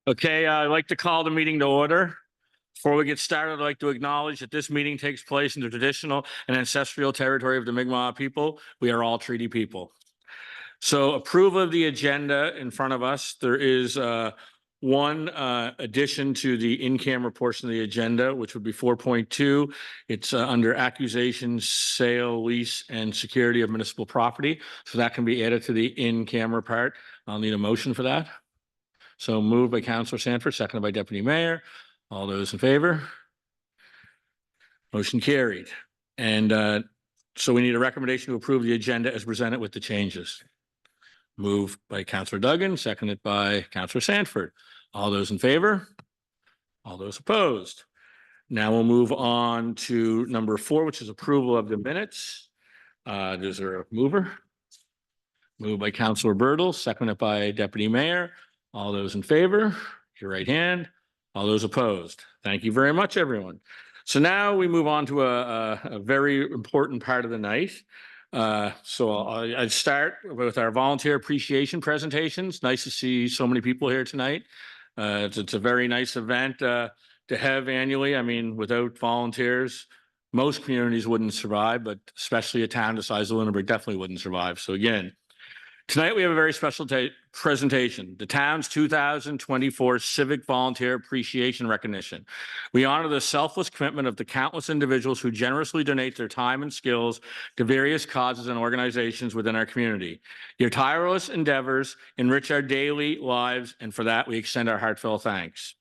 Okay, I'd like to call the meeting to order. Before we get started, I'd like to acknowledge that this meeting takes place in the traditional and ancestral territory of the Mi'kmaq people. We are all treaty people. So approval of the agenda in front of us. There is one addition to the in-camera portion of the agenda, which would be 4.2. It's under accusation, sale, lease, and security of municipal property. So that can be added to the in-camera part. I'll need a motion for that. So moved by Councillor Sanford, seconded by Deputy Mayor. All those in favor? Motion carried. And so we need a recommendation to approve the agenda as presented with the changes. Moved by Councillor Duggan, seconded by Councillor Sanford. All those in favor? All those opposed? Now we'll move on to number 4, which is approval of the minutes. Is there a mover? Moved by Councillor Bertle, seconded by Deputy Mayor. All those in favor, your right hand. All those opposed. Thank you very much, everyone. So now we move on to a very important part of the night. So I'd start with our volunteer appreciation presentations. Nice to see so many people here tonight. It's a very nice event to have annually. I mean, without volunteers, most communities wouldn't survive, but especially a town the size of Luneburg definitely wouldn't survive. So again, tonight we have a very special presentation, the town's 2024 Civic Volunteer Appreciation Recognition. We honor the selfless commitment of the countless individuals who generously donate their time and skills to various causes and organizations within our community. Your tireless endeavors enrich our daily lives, and for that we extend our heartfelt thanks.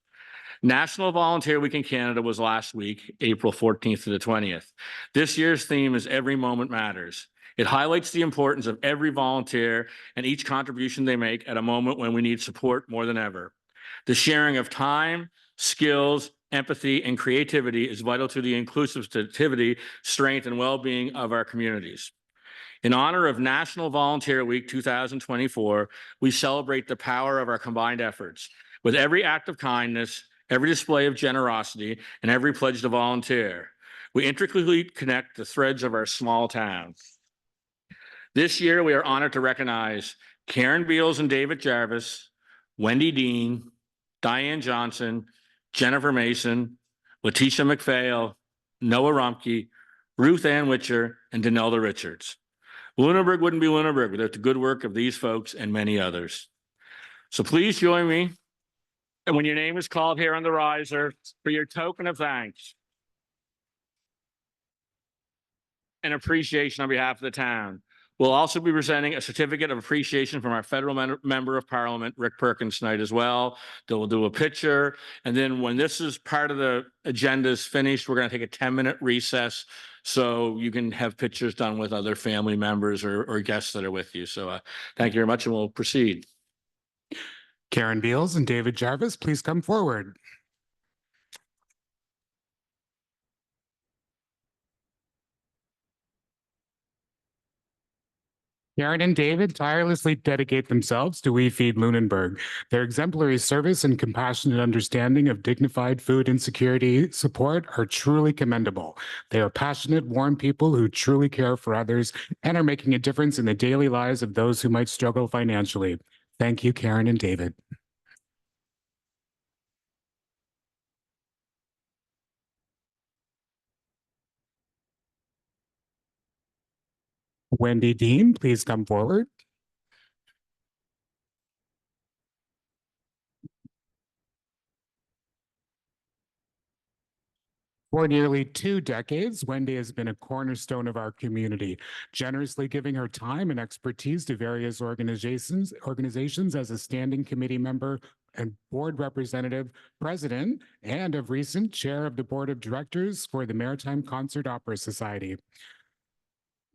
National Volunteer Week in Canada was last week, April 14th to the 20th. This year's theme is Every Moment Matters. It highlights the importance of every volunteer and each contribution they make at a moment when we need support more than ever. The sharing of time, skills, empathy, and creativity is vital to the inclusivity, strength, and well-being of our communities. In honor of National Volunteer Week 2024, we celebrate the power of our combined efforts. With every act of kindness, every display of generosity, and every pledge to volunteer, we intricately connect the threads of our small town. This year, we are honored to recognize Karen Beals and David Jarvis, Wendy Dean, Diane Johnson, Jennifer Mason, Letitia McPhail, Noah Rumpke, Ruth Ann Witcher, and Danelda Richards. Luneburg wouldn't be Luneburg without the good work of these folks and many others. So please join me, and when your name is called here on the riser, for your token of thanks and appreciation on behalf of the town. We'll also be presenting a certificate of appreciation from our federal member of parliament, Rick Perkins, tonight as well. They'll do a picture. And then when this is part of the agenda is finished, we're going to take a 10-minute recess so you can have pictures done with other family members or guests that are with you. So thank you very much, and we'll proceed. Karen Beals and David Jarvis, please come forward. Karen and David tirelessly dedicate themselves to We Feed Lunenburg. Their exemplary service and compassionate understanding of dignified food insecurity support are truly commendable. They are passionate, warm people who truly care for others and are making a difference in the daily lives of those who might struggle financially. Thank you, Karen and David. Wendy Dean, please come forward. For nearly 2 decades, Wendy has been a cornerstone of our community, generously giving her time and expertise to various organizations as a standing committee member and board representative, president, and of recent chair of the board of directors for the Maritime Concert Opera Society.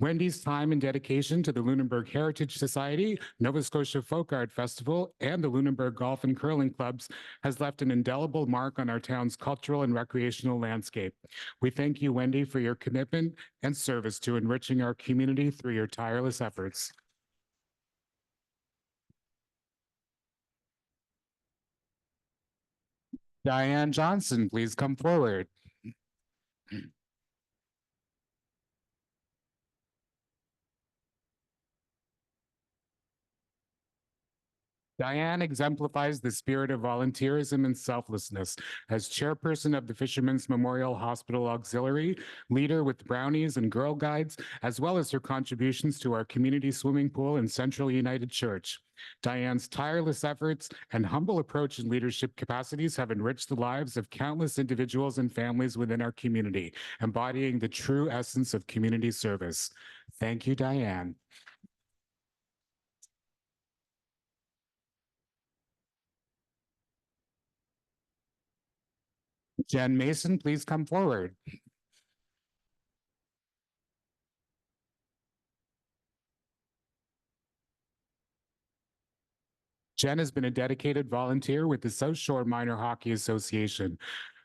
Wendy's time and dedication to the Luneburg Heritage Society, Nova Scotia Folk Art Festival, and the Luneburg Golf and Curling Clubs has left an indelible mark on our town's cultural and recreational landscape. We thank you, Wendy, for your commitment and service to enriching our community through your tireless efforts. Diane Johnson, please come forward. Diane exemplifies the spirit of volunteerism and selflessness. As chairperson of the Fishermen's Memorial Hospital Auxiliary, leader with Brownies and Girl Guides, as well as her contributions to our community swimming pool and Central United Church. Diane's tireless efforts and humble approach in leadership capacities have enriched the lives of countless individuals and families within our community, embodying the true essence of community service. Thank you, Diane. Jen Mason, please come forward. Jen has been a dedicated volunteer with the South Shore Minor Hockey Association.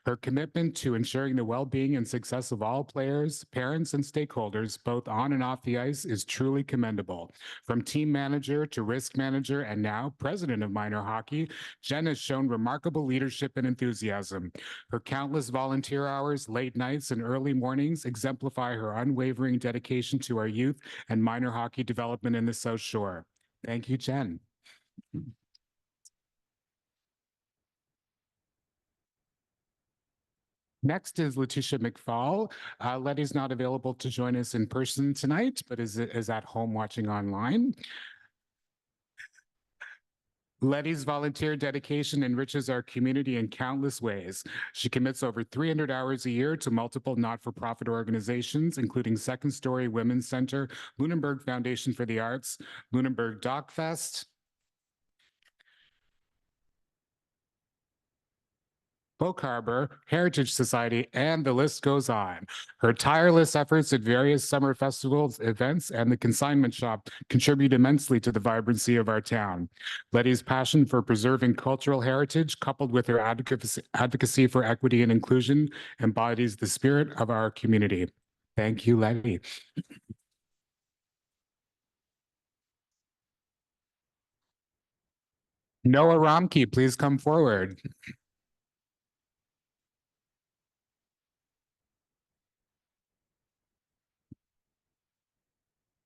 Her commitment to ensuring the well-being and success of all players, parents, and stakeholders, both on and off the ice, is truly commendable. From team manager to risk manager and now president of minor hockey, Jen has shown remarkable leadership and enthusiasm. Her countless volunteer hours, late nights, and early mornings exemplify her unwavering dedication to our youth and minor hockey development in the South Shore. Thank you, Jen. Next is Letitia McFall. Letty's not available to join us in person tonight, but is at home watching online. Letty's volunteer dedication enriches our community in countless ways. She commits over 300 hours a year to multiple not-for-profit organizations, including Second Story Women's Center, Luneburg Foundation for the Arts, Luneburg Dock Fest, Folk Harbor, Heritage Society, and the list goes on. Her tireless efforts at various summer festivals, events, and the consignment shop contribute immensely to the vibrancy of our town. Letty's passion for preserving cultural heritage, coupled with her advocacy for equity and inclusion, embodies the spirit of our community. Thank you, Letty. Noah Romke, please come forward.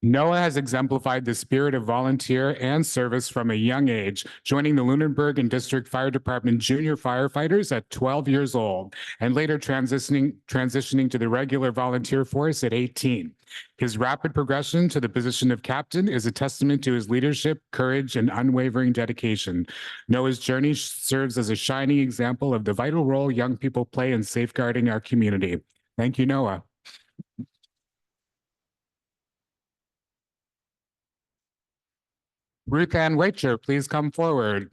Noah has exemplified the spirit of volunteer and service from a young age, joining the Luneburg and District Fire Department junior firefighters at 12 years old, and later transitioning to the regular volunteer force at 18. His rapid progression to the position of captain is a testament to his leadership, courage, and unwavering dedication. Noah's journey serves as a shining example of the vital role young people play in safeguarding our community. Thank you, Noah. Ruth Ann Waiter, please come forward.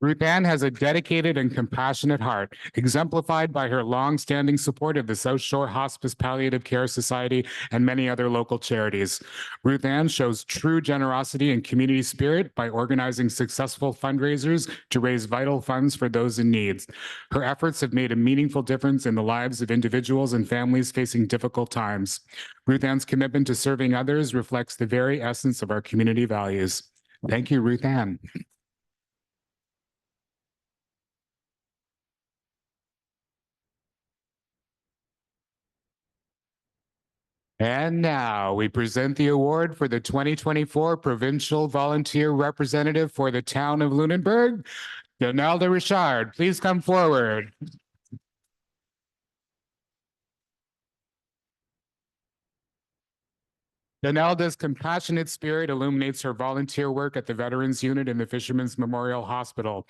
Ruth Ann has a dedicated and compassionate heart, exemplified by her long-standing support of the South Shore Hospice Palliative Care Society and many other local charities. Ruth Ann shows true generosity and community spirit by organizing successful fundraisers to raise vital funds for those in need. Her efforts have made a meaningful difference in the lives of individuals and families facing difficult times. Ruth Ann's commitment to serving others reflects the very essence of our community values. Thank you, Ruth Ann. And now we present the award for the 2024 Provincial Volunteer Representative for the Town of Luneburg, Donalda Richard. Please come forward. Donalda's compassionate spirit illuminates her volunteer work at the Veterans Unit in the Fishermen's Memorial Hospital.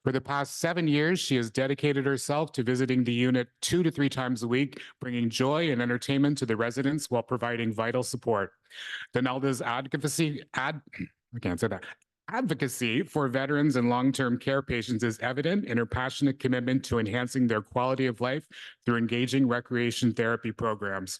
For the past 7 years, she has dedicated herself to visiting the unit 2 to 3 times a week, bringing joy and entertainment to the residents while providing vital support. Donalda's advocacy for veterans and long-term care patients is evident in her passionate commitment to enhancing their quality of life through engaging recreation therapy programs.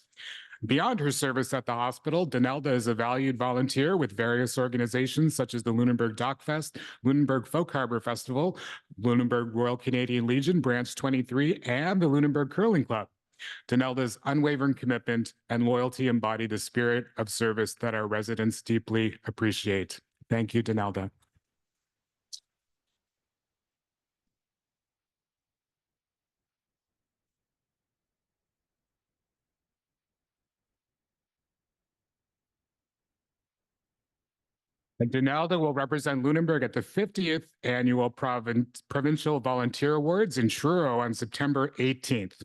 Beyond her service at the hospital, Donalda is a valued volunteer with various organizations such as the Luneburg Dock Fest, Luneburg Folk Harbor Festival, Luneburg Royal Canadian Legion Branch 23, and the Luneburg Curling Club. Donalda's unwavering commitment and loyalty embody the spirit of service that our residents deeply appreciate. Thank you, Donalda. And Donalda will represent Lunenburg at the 50th Annual Provincial Volunteer Awards in Truro on September 18th.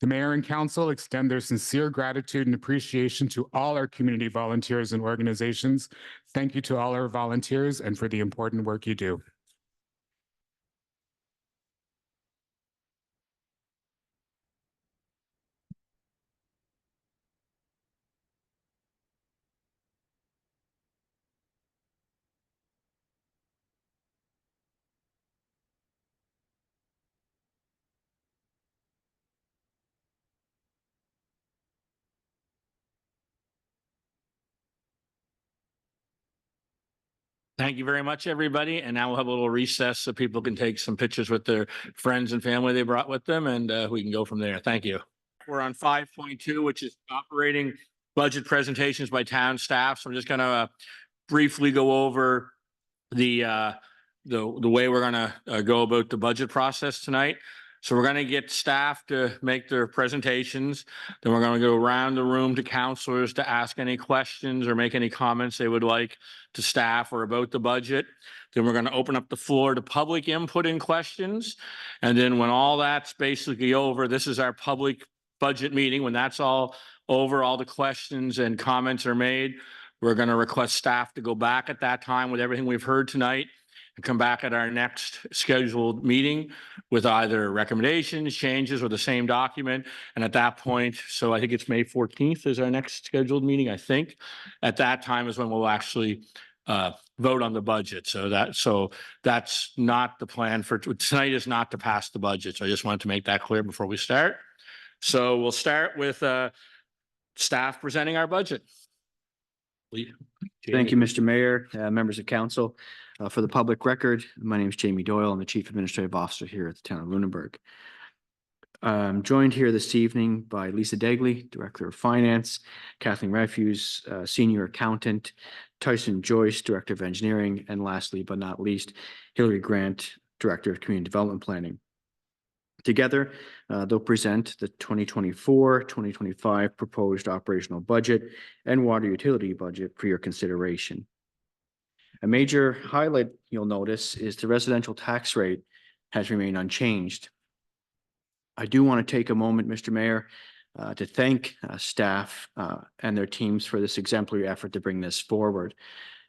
The mayor and council extend their sincere gratitude and appreciation to all our community volunteers and organizations. Thank you to all our volunteers and for the important work you do. Thank you very much, everybody. And now we'll have a little recess so people can take some pictures with their friends and family they brought with them, and we can go from there. Thank you. We're on 5.2, which is operating budget presentations by town staff. So I'm just going to briefly go over the way we're going to go about the budget process tonight. So we're going to get staff to make their presentations. Then we're going to go around the room to councillors to ask any questions or make any comments they would like to staff or about the budget. Then we're going to open up the floor to public input and questions. And then when all that's basically over, this is our public budget meeting. When that's all over, all the questions and comments are made, we're going to request staff to go back at that time with everything we've heard tonight and come back at our next scheduled meeting with either recommendations, changes, or the same document. And at that point, so I think it's May 14th is our next scheduled meeting, I think. At that time is when we'll actually vote on the budget. So that's not the plan for tonight, is not to pass the budget. So I just wanted to make that clear before we start. So we'll start with staff presenting our budget. Thank you, Mr. Mayor, members of council. For the public record, my name is Jamie Doyle. I'm the Chief Administrative Officer here at the Town of Luneburg. I'm joined here this evening by Lisa Dagley, Director of Finance, Kathleen Refuse, Senior Accountant, Tyson Joyce, Director of Engineering, and lastly but not least, Hillary Grant, Director of Community Development Planning. Together, they'll present the 2024-2025 proposed operational budget and water utility budget for your consideration. A major highlight you'll notice is the residential tax rate has remained unchanged. I do want to take a moment, Mr. Mayor, to thank staff and their teams for this exemplary effort to bring this forward.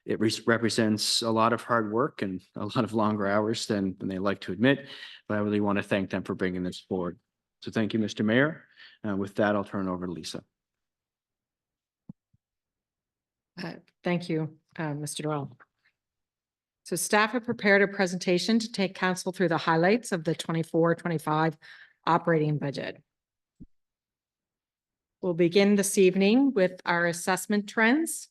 It represents a lot of hard work and a lot of longer hours than they like to admit, but I really want to thank them for bringing this forward. So thank you, Mr. Mayor. With that, I'll turn it over to Lisa. Thank you, Mr. Doyle. So staff have prepared a presentation to take council through the highlights of the 24-25 operating budget. We'll begin this evening with our assessment trends.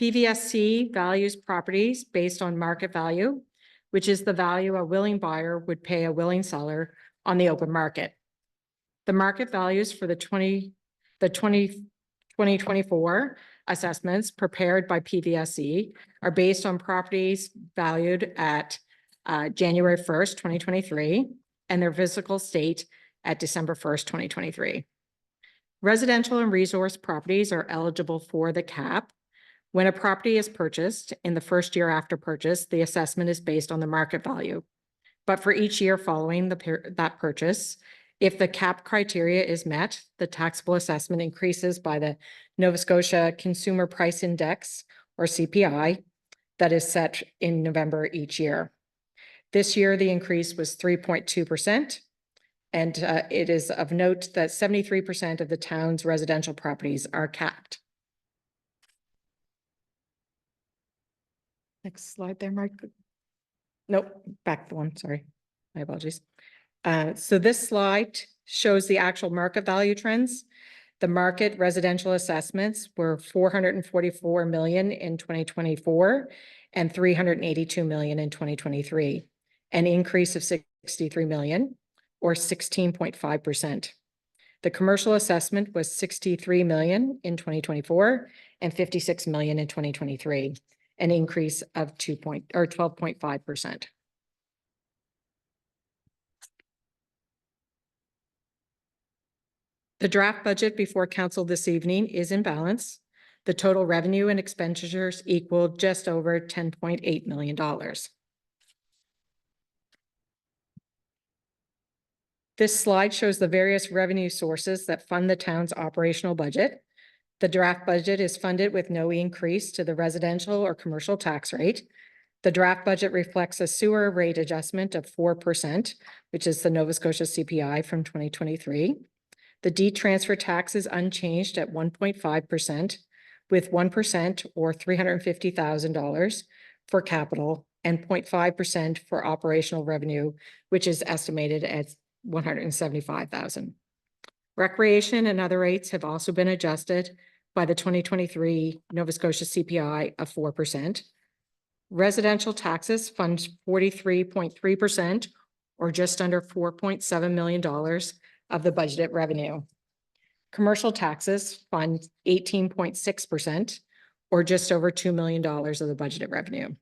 PVSC values properties based on market value, which is the value a willing buyer would pay a willing seller on the open market. The market values for the 2024 assessments prepared by PVSC are based on properties valued at January 1st, 2023, and their physical state at December 1st, 2023. Residential and resource properties are eligible for the cap. When a property is purchased in the first year after purchase, the assessment is based on the market value. But for each year following that purchase, if the cap criteria is met, the taxable assessment increases by the Nova Scotia Consumer Price Index, or CPI, that is set in November each year. This year, the increase was 3.2%, and it is of note that 73% of the town's residential properties are capped. Next slide there, Mark. Nope, back the one, sorry. My apologies. So this slide shows the actual market value trends. The market residential assessments were 444 million in 2024 and 382 million in 2023, an increase of 63 million or 16.5%. The commercial assessment was 63 million in 2024 and 56 million in 2023, an increase of 12.5%. The draft budget before council this evening is in balance. The total revenue and expenditures equaled just over $10.8 million. This slide shows the various revenue sources that fund the town's operational budget. The draft budget is funded with no increase to the residential or commercial tax rate. The draft budget reflects a sewer rate adjustment of 4%, which is the Nova Scotia CPI from 2023. The D-transfer tax is unchanged at 1.5%, with 1% or $350,000 for capital and 0.5% for operational revenue, which is estimated at $175,000. Recreation and other rates have also been adjusted by the 2023 Nova Scotia CPI of 4%. Residential taxes fund 43.3% or just under $4.7 million of the budgeted revenue. Commercial taxes fund 18.6% or just over $2 million of the budgeted revenue.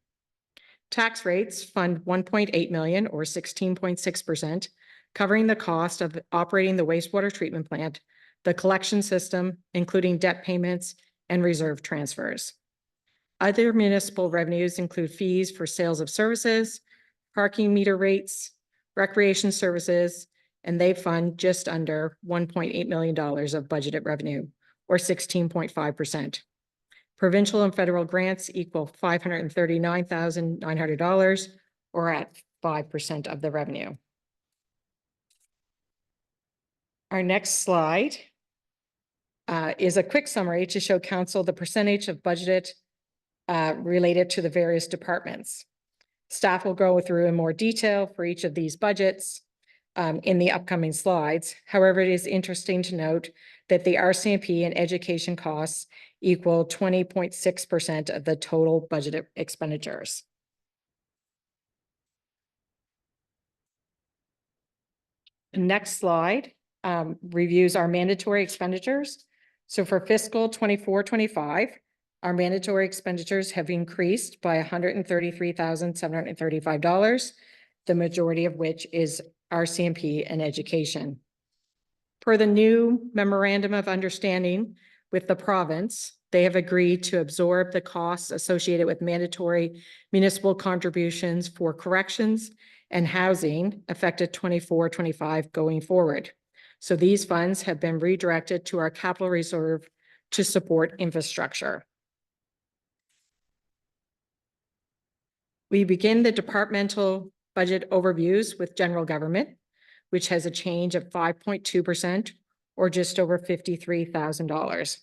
Tax rates fund 1.8 million or 16.6%, covering the cost of operating the wastewater treatment plant, the collection system, including debt payments and reserve transfers. Other municipal revenues include fees for sales of services, parking meter rates, recreation services, and they fund just under $1.8 million of budgeted revenue, or 16.5%. Provincial and federal grants equal $539,900, or at 5% of the revenue. Our next slide is a quick summary to show council the percentage of budgeted related to the various departments. Staff will go through in more detail for each of these budgets in the upcoming slides. However, it is interesting to note that the RCMP and education costs equal 20.6% of the total budgeted expenditures. The next slide reviews our mandatory expenditures. So for fiscal 24-25, our mandatory expenditures have increased by $133,735, the majority of which is RCMP and education. Per the new memorandum of understanding with the province, they have agreed to absorb the costs associated with mandatory municipal contributions for corrections and housing affected 24-25 going forward. So these funds have been redirected to our capital reserve to support infrastructure. We begin the departmental budget overviews with general government, which has a change of 5.2% or just over $53,000.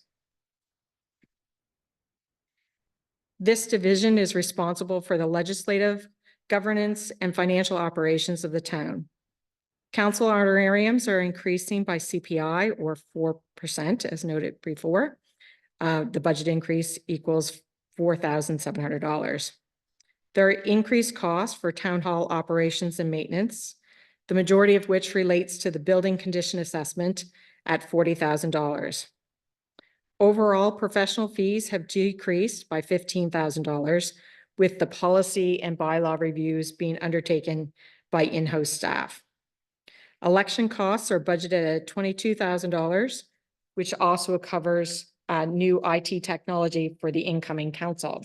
This division is responsible for the legislative, governance, and financial operations of the town. Council honorariums are increasing by CPI or 4%, as noted before. The budget increase equals $4,700. There are increased costs for town hall operations and maintenance, the majority of which relates to the building condition assessment at $40,000. Overall, professional fees have decreased by $15,000, with the policy and bylaw reviews being undertaken by in-house staff. Election costs are budgeted at $22,000, which also covers new IT technology for the incoming council.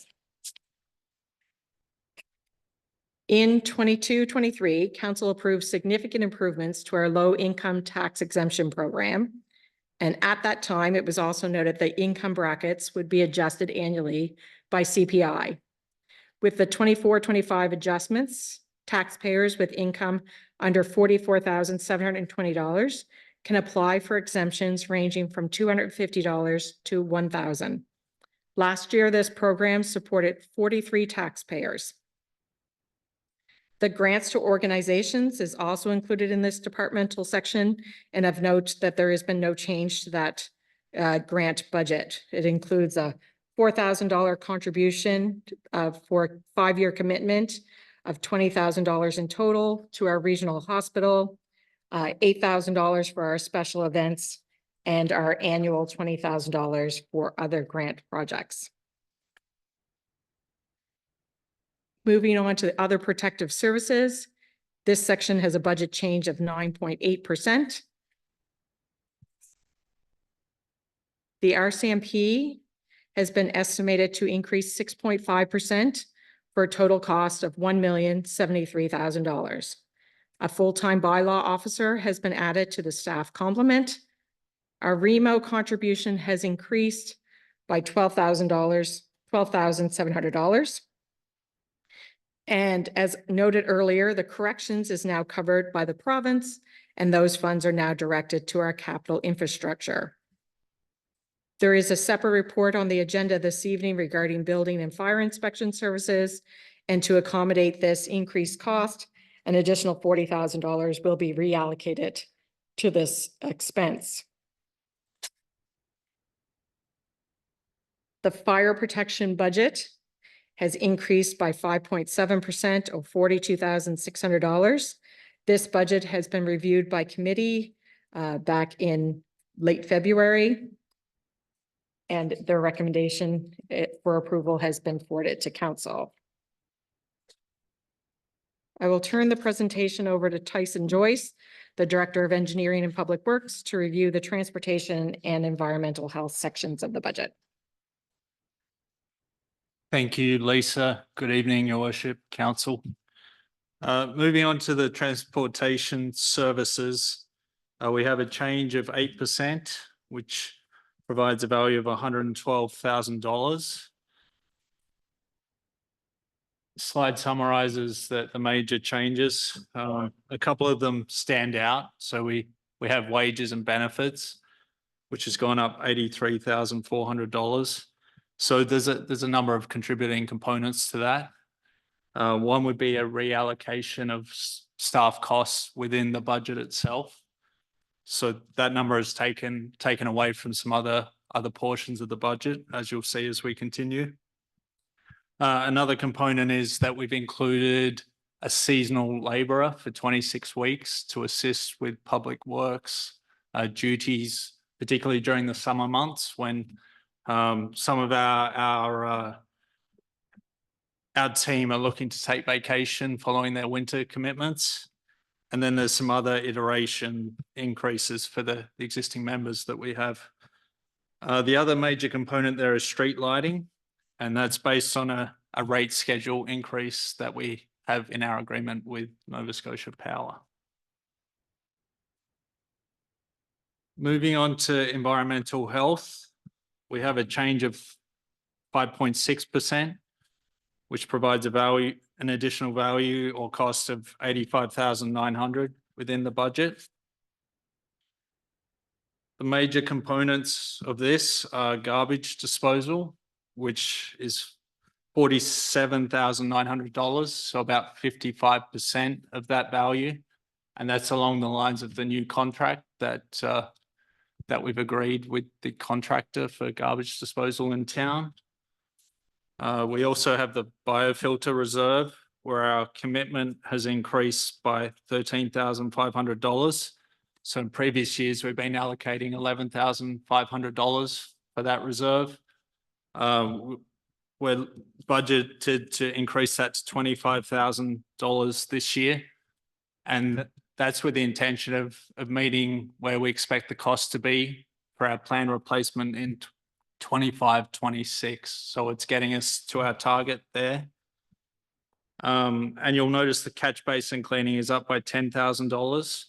In 22-23, council approved significant improvements to our low income tax exemption program. And at that time, it was also noted that income brackets would be adjusted annually by CPI. With the 24-25 adjustments, taxpayers with income under $44,720 can apply for exemptions ranging from $250 to $1,000. Last year, this program supported 43 taxpayers. The grants to organizations is also included in this departmental section, and of note that there has been no change to that grant budget. It includes a $4,000 contribution for a 5-year commitment of $20,000 in total to our regional hospital, $8,000 for our special events, and our annual $20,000 for other grant projects. Moving on to the other protective services, this section has a budget change of 9.8%. The RCMP has been estimated to increase 6.5% for a total cost of $1,073,000. A full-time bylaw officer has been added to the staff complement. Our REMO contribution has increased by $12,700. And as noted earlier, the corrections is now covered by the province, and those funds are now directed to our capital infrastructure. There is a separate report on the agenda this evening regarding building and fire inspection services. And to accommodate this increased cost, an additional $40,000 will be reallocated to this expense. The fire protection budget has increased by 5.7% or $42,600. This budget has been reviewed by committee back in late February, and their recommendation for approval has been forwarded to council. I will turn the presentation over to Tyson Joyce, the Director of Engineering and Public Works, to review the transportation and environmental health sections of the budget. Thank you, Lisa. Good evening, Your Worship, Council. Moving on to the transportation services, we have a change of 8%, which provides a value of $112,000. Slide summarizes the major changes. A couple of them stand out. So we have wages and benefits, which has gone up $83,400. So there's a number of contributing components to that. One would be a reallocation of staff costs within the budget itself. So that number is taken away from some other portions of the budget, as you'll see as we continue. Another component is that we've included a seasonal labourer for 26 weeks to assist with public works duties, particularly during the summer months when some of our team are looking to take vacation following their winter commitments. And then there's some other iteration increases for the existing members that we have. The other major component there is street lighting, and that's based on a rate schedule increase that we have in our agreement with Nova Scotia Power. Moving on to environmental health, we have a change of 5.6%, which provides an additional value or cost of $85,900 within the budget. The major components of this are garbage disposal, which is $47,900, so about 55% of that value. And that's along the lines of the new contract that we've agreed with the contractor for garbage disposal in town. We also have the biofilter reserve, where our commitment has increased by $13,500. So in previous years, we've been allocating $11,500 for that reserve. We're budgeted to increase that to $25,000 this year. And that's with the intention of meeting where we expect the cost to be for our planned replacement in 25-26. So it's getting us to our target there. And you'll notice the catch basin cleaning is up by $10,000,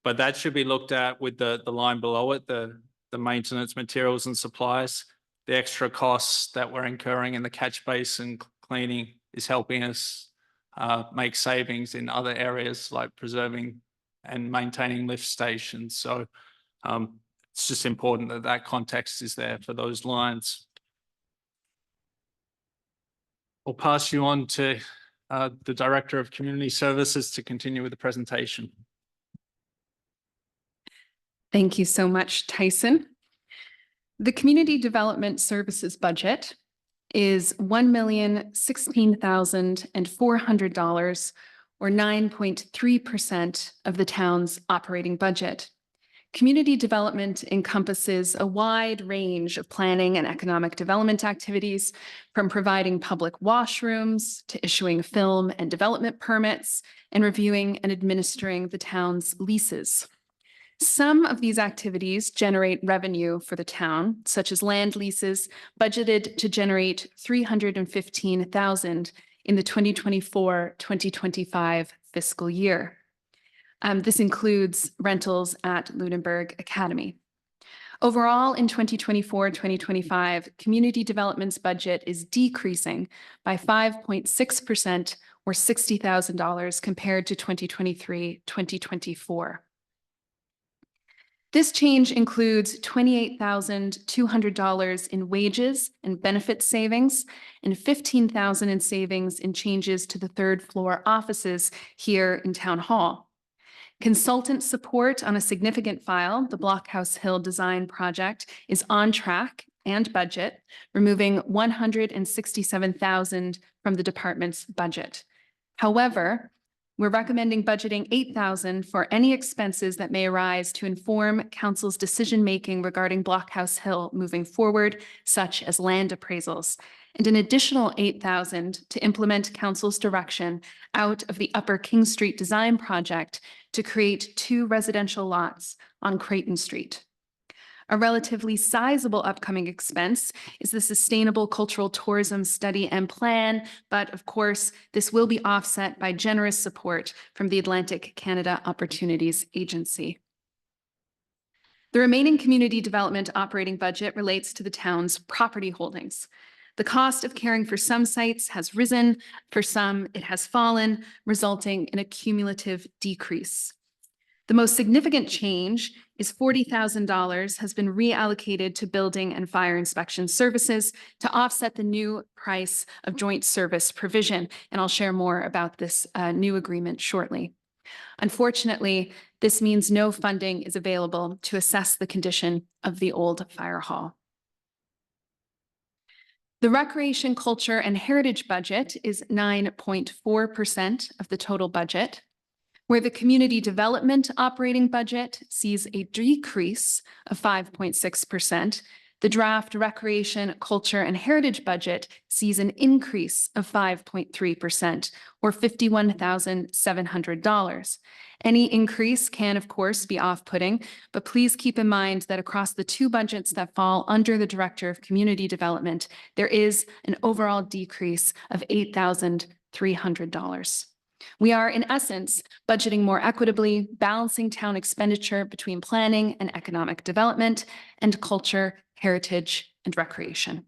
but that should be looked at with the line below it, the maintenance materials and supplies. The extra costs that we're incurring in the catch basin cleaning is helping us make savings in other areas like preserving and maintaining lift stations. So it's just important that that context is there for those lines. I'll pass you on to the Director of Community Services to continue with the presentation. Thank you so much, Tyson. The Community Development Services budget is $1,016,400, or 9.3% of the town's operating budget. Community development encompasses a wide range of planning and economic development activities, from providing public washrooms to issuing film and development permits and reviewing and administering the town's leases. Some of these activities generate revenue for the town, such as land leases budgeted to generate $315,000 in the 2024-2025 fiscal year. This includes rentals at Luneburg Academy. Overall, in 2024-2025, community development's budget is decreasing by 5.6% or $60,000 compared to 2023-2024. This change includes $28,200 in wages and benefit savings and $15,000 in savings in changes to the third floor offices here in Town Hall. Consultant support on a significant file, the Blockhouse Hill Design Project, is on track and budget, removing $167,000 from the department's budget. However, we're recommending budgeting $8,000 for any expenses that may arise to inform council's decision-making regarding Blockhouse Hill moving forward, such as land appraisals, and an additional $8,000 to implement council's direction out of the Upper King Street Design Project to create 2 residential lots on Creighton Street. A relatively sizable upcoming expense is the Sustainable Cultural Tourism Study and Plan, but of course, this will be offset by generous support from the Atlantic Canada Opportunities Agency. The remaining community development operating budget relates to the town's property holdings. The cost of caring for some sites has risen, for some it has fallen, resulting in a cumulative decrease. The most significant change is $40,000 has been reallocated to building and fire inspection services to offset the new price of joint service provision. And I'll share more about this new agreement shortly. Unfortunately, this means no funding is available to assess the condition of the old fire hall. The Recreation, Culture, and Heritage budget is 9.4% of the total budget, where the Community Development operating budget sees a decrease of 5.6%. The draft Recreation, Culture, and Heritage budget sees an increase of 5.3%, or $51,700. Any increase can, of course, be off-putting, but please keep in mind that across the 2 budgets that fall under the Director of Community Development, there is an overall decrease of $8,300. We are, in essence, budgeting more equitably, balancing town expenditure between planning and economic development, and culture, heritage, and recreation.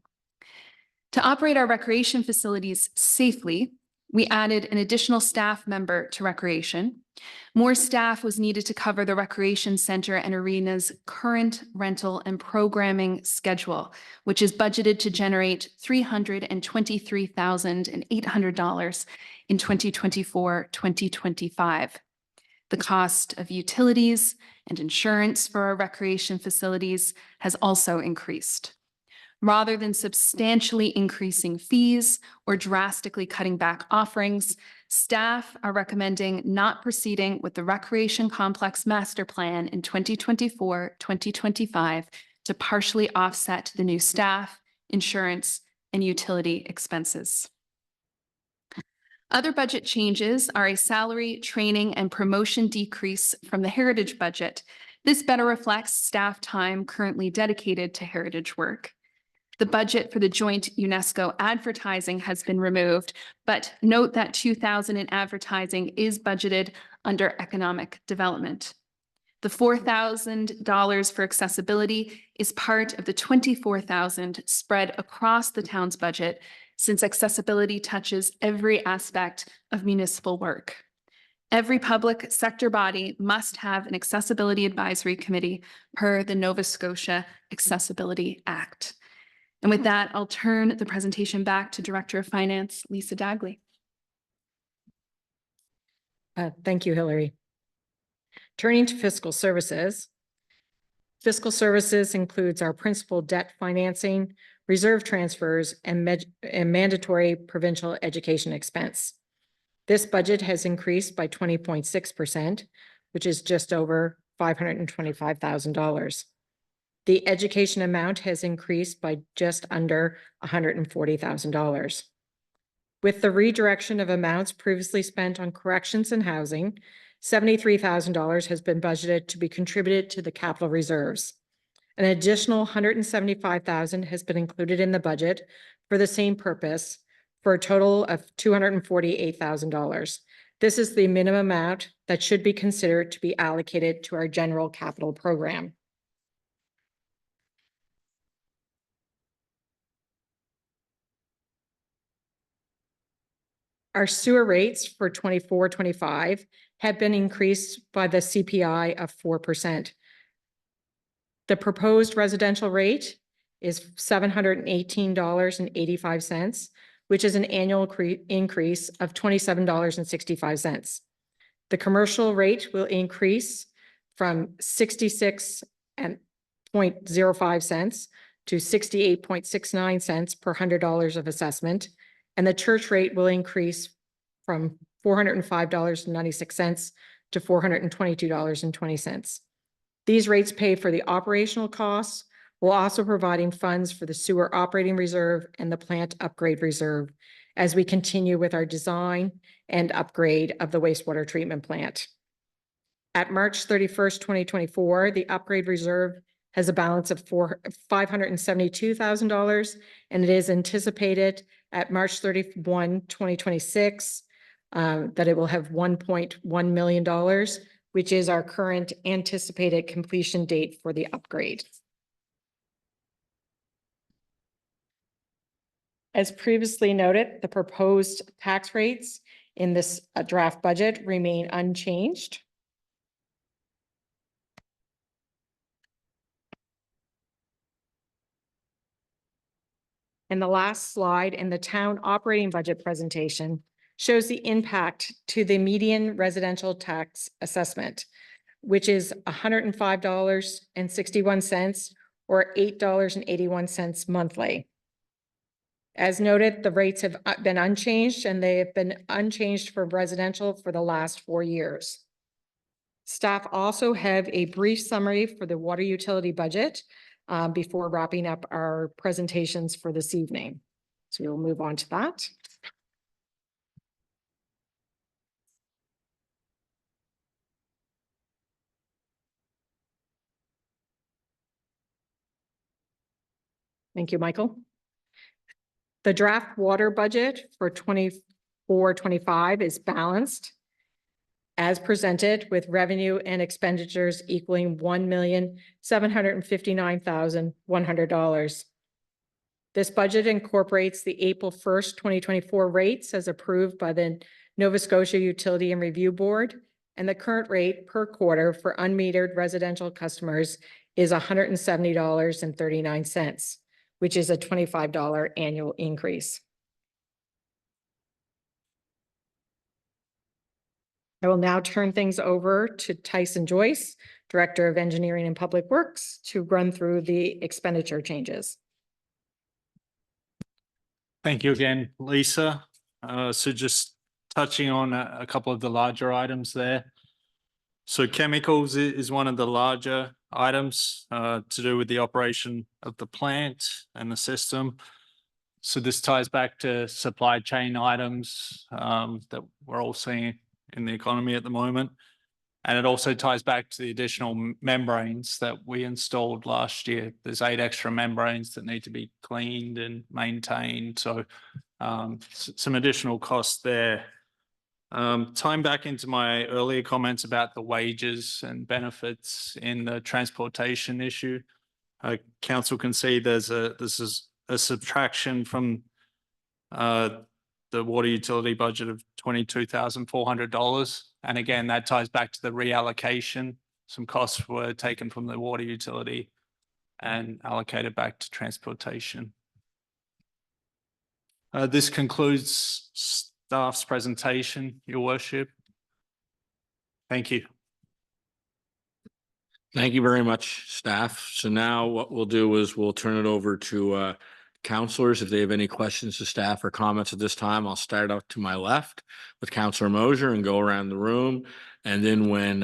To operate our recreation facilities safely, we added an additional staff member to recreation. More staff was needed to cover the recreation center and arena's current rental and programming schedule, which is budgeted to generate $323,800 in 2024-2025. The cost of utilities and insurance for our recreation facilities has also increased. Rather than substantially increasing fees or drastically cutting back offerings, staff are recommending not proceeding with the Recreation Complex Master Plan in 2024-2025 to partially offset the new staff, insurance, and utility expenses. Other budget changes are a salary, training, and promotion decrease from the heritage budget. This better reflects staff time currently dedicated to heritage work. The budget for the joint UNESCO advertising has been removed, but note that $2,000 in advertising is budgeted under economic development. The $4,000 for accessibility is part of the $24,000 spread across the town's budget, since accessibility touches every aspect of municipal work. Every public sector body must have an accessibility advisory committee per the Nova Scotia Accessibility Act. And with that, I'll turn the presentation back to Director of Finance, Lisa Dagley. Thank you, Hillary. Turning to fiscal services. Fiscal services includes our principal debt financing, reserve transfers, and mandatory provincial education expense. This budget has increased by 20.6%, which is just over $525,000. The education amount has increased by just under $140,000. With the redirection of amounts previously spent on corrections and housing, $73,000 has been budgeted to be contributed to the capital reserves. An additional $175,000 has been included in the budget for the same purpose, for a total of $248,000. This is the minimum amount that should be considered to be allocated to our general capital program. Our sewer rates for 24-25 have been increased by the CPI of 4%. The proposed residential rate is $718.85, which is an annual increase of $27.65. The commercial rate will increase from 66.05 cents to 68.69 cents per $100 of assessment. And the church rate will increase from $405.96 to $422.20. These rates pay for the operational costs, while also providing funds for the sewer operating reserve and the plant upgrade reserve as we continue with our design and upgrade of the wastewater treatment plant. At March 31st, 2024, the upgrade reserve has a balance of $572,000, and it is anticipated at March 31, 2026, that it will have $1.1 million, which is our current anticipated completion date for the upgrade. As previously noted, the proposed tax rates in this draft budget remain unchanged. And the last slide in the town operating budget presentation shows the impact to the median residential tax assessment, which is $105.61 or $8.81 monthly. As noted, the rates have been unchanged, and they have been unchanged for residential for the last 4 years. Staff also have a brief summary for the water utility budget before wrapping up our presentations for this evening. So we'll move on to that. Thank you, Michael. The draft water budget for 24-25 is balanced as presented, with revenue and expenditures equaling $1,759,100. This budget incorporates the April 1st, 2024 rates as approved by the Nova Scotia Utility and Review Board, and the current rate per quarter for unmetered residential customers is $170.39, which is a $25 annual increase. I will now turn things over to Tyson Joyce, Director of Engineering and Public Works, to run through the expenditure changes. Thank you again, Lisa. So just touching on a couple of the larger items there. So chemicals is one of the larger items to do with the operation of the plant and the system. So this ties back to supply chain items that we're all seeing in the economy at the moment. And it also ties back to the additional membranes that we installed last year. There's 8 extra membranes that need to be cleaned and maintained. So some additional costs there. Tying back into my earlier comments about the wages and benefits in the transportation issue, council can see this is a subtraction from the water utility budget of $22,400. And again, that ties back to the reallocation. Some costs were taken from the water utility and allocated back to transportation. This concludes staff's presentation, Your Worship. Thank you. Thank you very much, staff. So now what we'll do is we'll turn it over to councillors. If they have any questions to staff or comments at this time, I'll start out to my left with Councillor Mosier and go around the room. And then when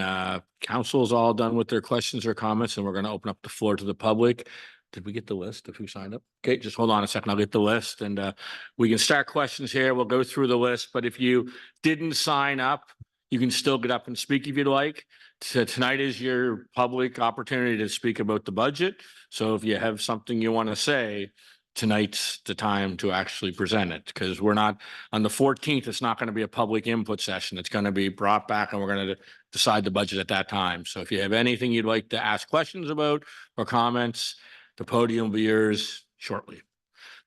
council is all done with their questions or comments, and we're going to open up the floor to the public. Did we get the list of who signed up? Okay, just hold on a second. I'll get the list, and we can start questions here. We'll go through the list. But if you didn't sign up, You can still get up and speak if you'd like. Tonight is your public opportunity to speak about the budget. So if you have something you want to say, tonight's the time to actually present it, because we're not, on the 14th, it's not going to be a public input session. It's going to be brought back and we're going to decide the budget at that time. So if you have anything you'd like to ask questions about or comments, the podium will be yours shortly.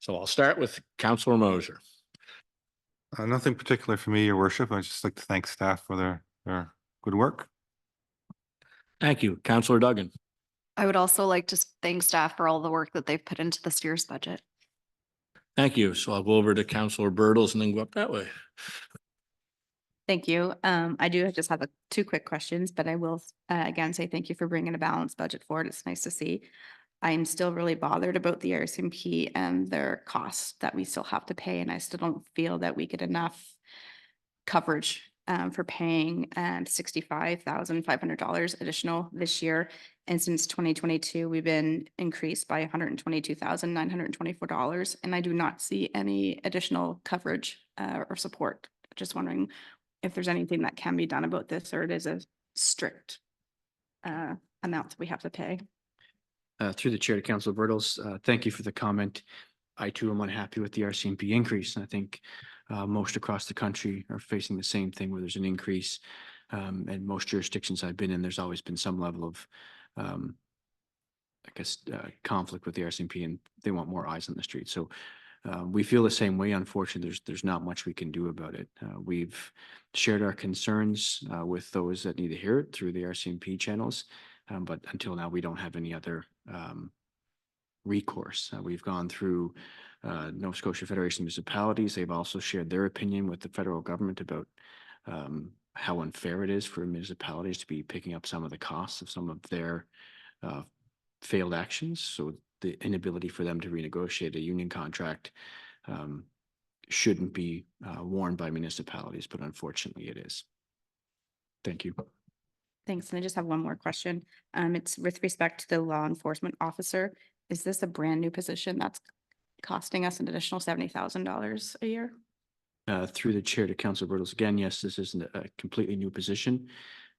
So I'll start with Councillor Moser. Nothing particular for me, Your Worship. I'd just like to thank staff for their good work. Thank you. Councillor Duggan. I would also like to thank staff for all the work that they've put into this year's budget. Thank you. So I'll go over to Councillor Birtles and then go up that way. Thank you. I do just have two quick questions, but I will again say thank you for bringing a balanced budget forward. It's nice to see. I'm still really bothered about the RCMP and their costs that we still have to pay, and I still don't feel that we get enough coverage for paying $65,500 additional this year. And since 2022, we've been increased by $122,924, and I do not see any additional coverage or support. Just wondering if there's anything that can be done about this, or it is a strict amount that we have to pay. Through the chair to Councillor Birtles, thank you for the comment. I too am unhappy with the RCMP increase. And I think most across the country are facing the same thing where there's an increase. And most jurisdictions I've been in, there's always been some level of, conflict with the RCMP, and they want more eyes on the street. So we feel the same way. Unfortunately, there's not much we can do about it. We've shared our concerns with those that need to hear it through the RCMP channels. But until now, we don't have any other recourse. We've gone through Nova Scotia Federation of Municipalities. They've also shared their opinion with the federal government about how unfair it is for municipalities to be picking up some of the costs of some of their failed actions. So the inability for them to renegotiate a union contract shouldn't be worn by municipalities, but unfortunately it is. Thank you. Thanks. And I just have one more question. It's with respect to the law enforcement officer. Is this a brand new position that's costing us an additional $70,000 a year? Through the chair to Councillor Birtles, again, yes, this isn't a completely new position.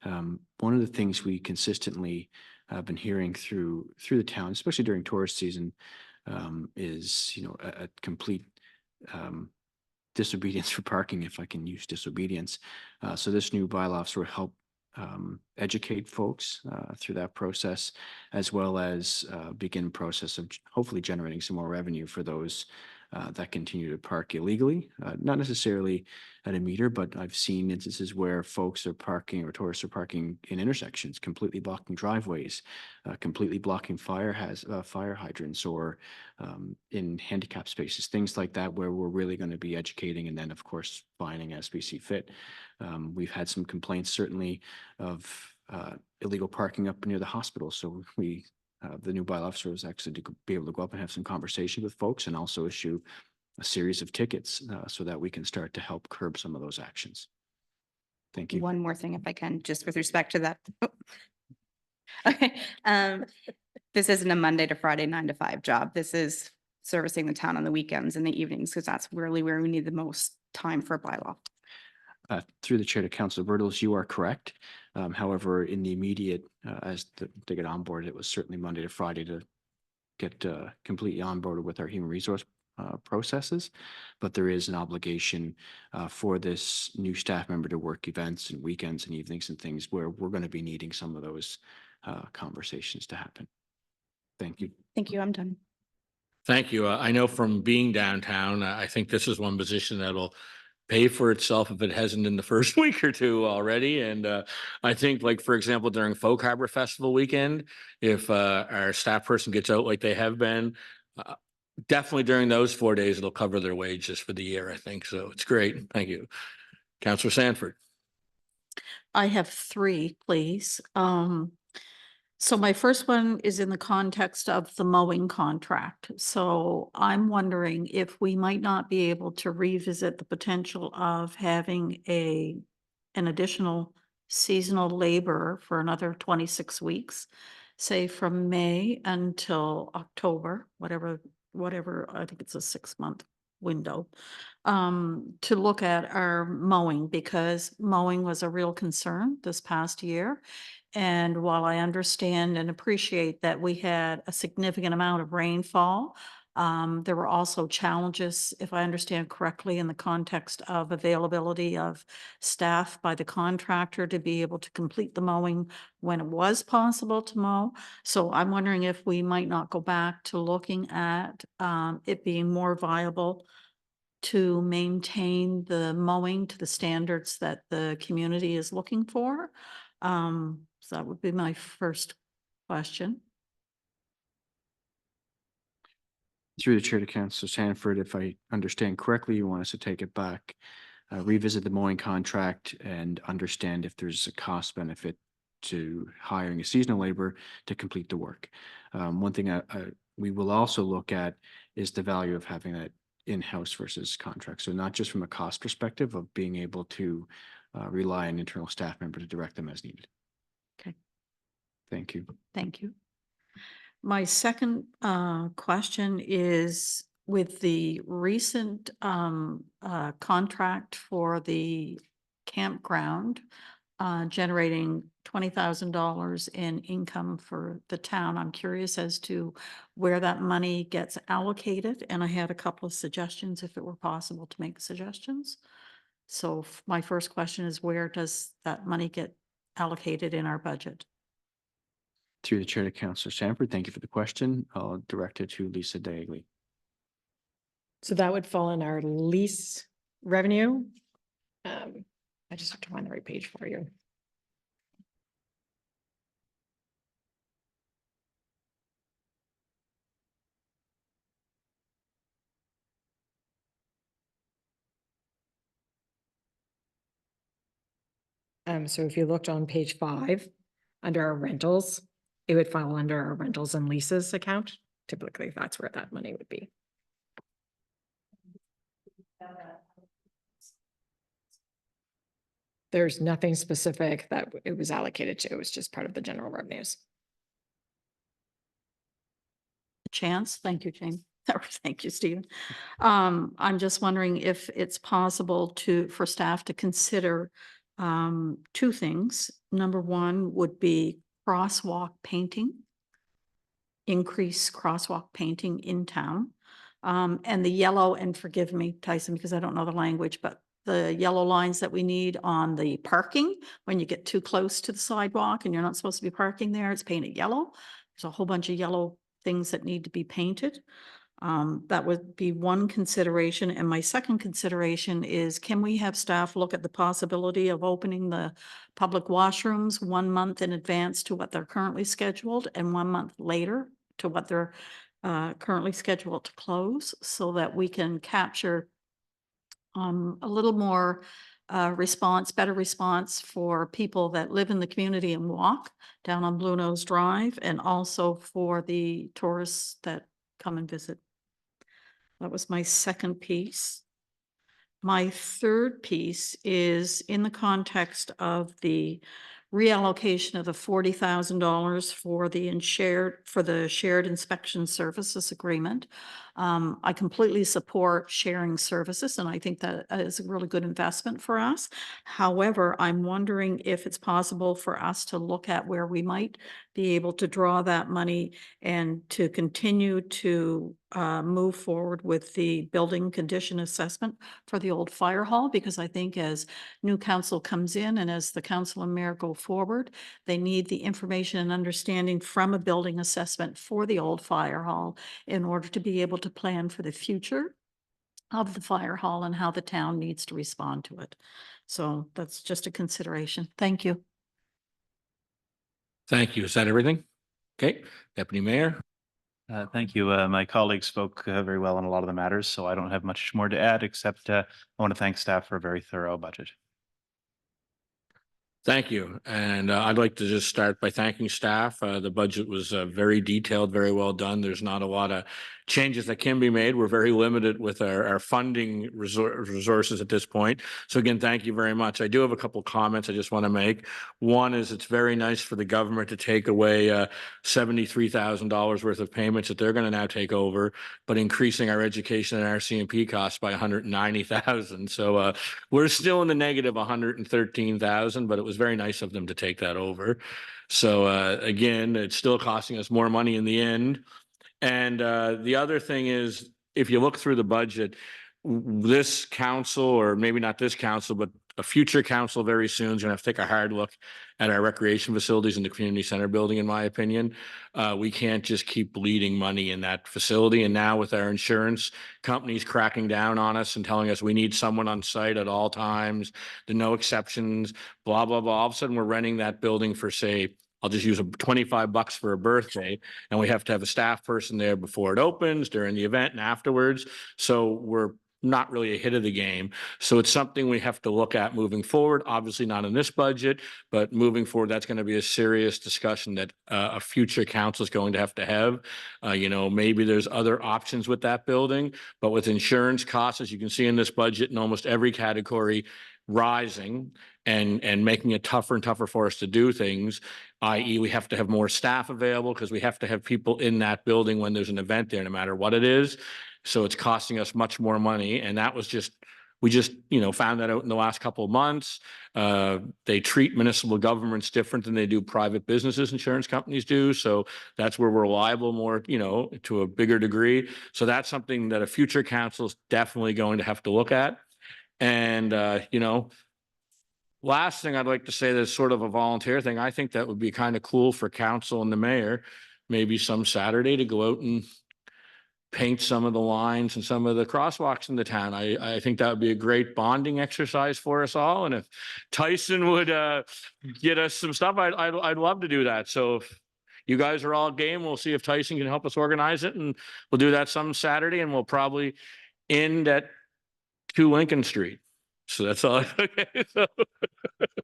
One of the things we consistently have been hearing through the town, especially during tourist season, is a complete disobedience for parking, if I can use disobedience. So this new bylaw sort of help educate folks through that process, as well as begin process of hopefully generating some more revenue for those that continue to park illegally. Not necessarily at a meter, but I've seen instances where folks are parking or tourists are parking in intersections, completely blocking driveways, completely blocking fire hydrants, or in handicap spaces, things like that, where we're really going to be educating and then, of course, fining as we see fit. We've had some complaints, certainly, of illegal parking up near the hospital. So the new bylaw officer was actually to be able to go up and have some conversation with folks and also issue a series of tickets so that we can start to help curb some of those actions. Thank you. One more thing, if I can, just with respect to that. Oh. Okay. This isn't a Monday to Friday 9 to 5 job. This is servicing the town on the weekends and the evenings, because that's really where we need the most time for bylaw. Through the chair to Councillor Birtles, you are correct. However, in the immediate, to get onboarded, it was certainly Monday to Friday to get completely onboarded with our human resource processes. But there is an obligation for this new staff member to work events and weekends and evenings and things where we're going to be needing some of those conversations to happen. Thank you. Thank you. I'm done. Thank you. I know from being downtown, I think this is one position that'll pay for itself if it hasn't in the first week or two already. And I think, like, for example, during Folk Harbor Festival weekend, if our staff person gets out like they have been, definitely during those 4 days, it'll cover their wages for the year, I think. So it's great. Thank you. Councillor Sanford. I have 3, please. So my first one is in the context of the mowing contract. So I'm wondering if we might not be able to revisit the potential of having an additional seasonal laborer for another 26 weeks, say from May until October, whatever, I think it's a 6-month window to look at our mowing, because mowing was a real concern this past year. And while I understand and appreciate that we had a significant amount of rainfall, there were also challenges, if I understand correctly, in the context of availability of staff by the contractor to be able to complete the mowing when it was possible to mow. So I'm wondering if we might not go back to looking at it being more viable to maintain the mowing to the standards that the community is looking for. So that would be my first question. Through the chair to Councillor Sanford, if I understand correctly, you want us to take it back, revisit the mowing contract and understand if there's a cost benefit to hiring a seasonal labor to complete the work. One thing we will also look at is the value of having that in-house versus contract. So not just from a cost perspective of being able to rely on internal staff member to direct them as needed. Okay. Thank you. Thank you. My second question is with the recent contract for the campground generating $20,000 in income for the town. I'm curious as to where that money gets allocated, and I had a couple of suggestions if it were possible to make suggestions. So my first question is, where does that money get allocated in our budget? Through the chair to Councillor Sanford, thank you for the question. I'll direct it to Lisa Dagley. So that would fall in our lease revenue. I just have to find the right page for you. So if you looked on page 5, under our rentals, it would fall under our rentals and leases account. Typically, that's where that money would be. There's nothing specific that it was allocated to. It was just part of the general revenues. Chance. Thank you, Jane. Thank you, Stephen. I'm just wondering if it's possible for staff to consider two things. Number one would be crosswalk painting, increase crosswalk painting in town. And the yellow, and forgive me, Tyson, because I don't know the language, but the yellow lines that we need on the parking, when you get too close to the sidewalk and you're not supposed to be parking there, it's painted yellow. There's a whole bunch of yellow things that need to be painted. That would be one consideration. And my second consideration is, can we have staff look at the possibility of opening the public washrooms 1 month in advance to what they're currently scheduled and 1 month later to what they're currently scheduled to close, so that we can capture a little more better response for people that live in the community and walk down on Blue Nose Drive, and also for the tourists that come and visit. That was my second piece. My third piece is in the context of the reallocation of the $40,000 for the shared inspection services agreement. I completely support sharing services, and I think that is a really good investment for us. However, I'm wondering if it's possible for us to look at where we might be able to draw that money and to continue to move forward with the building condition assessment for the old fire hall, because I think as new council comes in and as the council and mayor go forward, they need the information and understanding from a building assessment for the old fire hall in order to be able to plan for the future of the fire hall and how the town needs to respond to it. So that's just a consideration. Thank you. Thank you. Is that everything? Okay, Deputy Mayor. Thank you. My colleague spoke very well on a lot of the matters, so I don't have much more to add, except I want to thank staff for a very thorough budget. Thank you. And I'd like to just start by thanking staff. The budget was very detailed, very well done. There's not a lot of changes that can be made. We're very limited with our funding resources at this point. So again, thank you very much. I do have a couple of comments I just want to make. One is it's very nice for the government to take away $73,000 worth of payments that they're going to now take over, but increasing our education and RCMP costs by $190,000. So we're still in the negative $113,000, but it was very nice of them to take that over. So again, it's still costing us more money in the end. And the other thing is, if you look through the budget, this council, or maybe not this council, but a future council very soon is going to have to take a hard look at our recreation facilities in the community center building, in my opinion. We can't just keep bleeding money in that facility. And now with our insurance companies cracking down on us and telling us we need someone on site at all times, there are no exceptions, blah, blah, blah. All of a sudden, we're renting that building for, say, I'll just use $25 for a birthday, and we have to have a staff person there before it opens, during the event, and afterwards. So we're not really a hit of the game. So it's something we have to look at moving forward. Obviously not in this budget, but moving forward, that's going to be a serious discussion that a future council is going to have. You know, maybe there's other options with that building, but with insurance costs, as you can see in this budget, in almost every category rising and making it tougher and tougher for us to do things, i.e. we have to have more staff available because we have to have people in that building when there's an event there, no matter what it is. So it's costing us much more money. And that was we just, you know, found that out in the last couple of months. They treat municipal governments different than they do private businesses, insurance companies do. So that's where we're liable more, you know, to a bigger degree. So that's something that a future council is definitely going to have to look at. And, you know, last thing I'd like to say, that's sort of a volunteer thing. I think that would be kind of cool for council and the mayor, maybe some Saturday, to go out and paint some of the lines and some of the crosswalks in the town. I think that would be a great bonding exercise for us all. And if Tyson would get us some stuff, I'd love to do that. So if you guys are all game, we'll see if Tyson can help us organize it, and we'll do that some Saturday, and we'll probably end at 2 Lincoln Street. So that's all. Okay.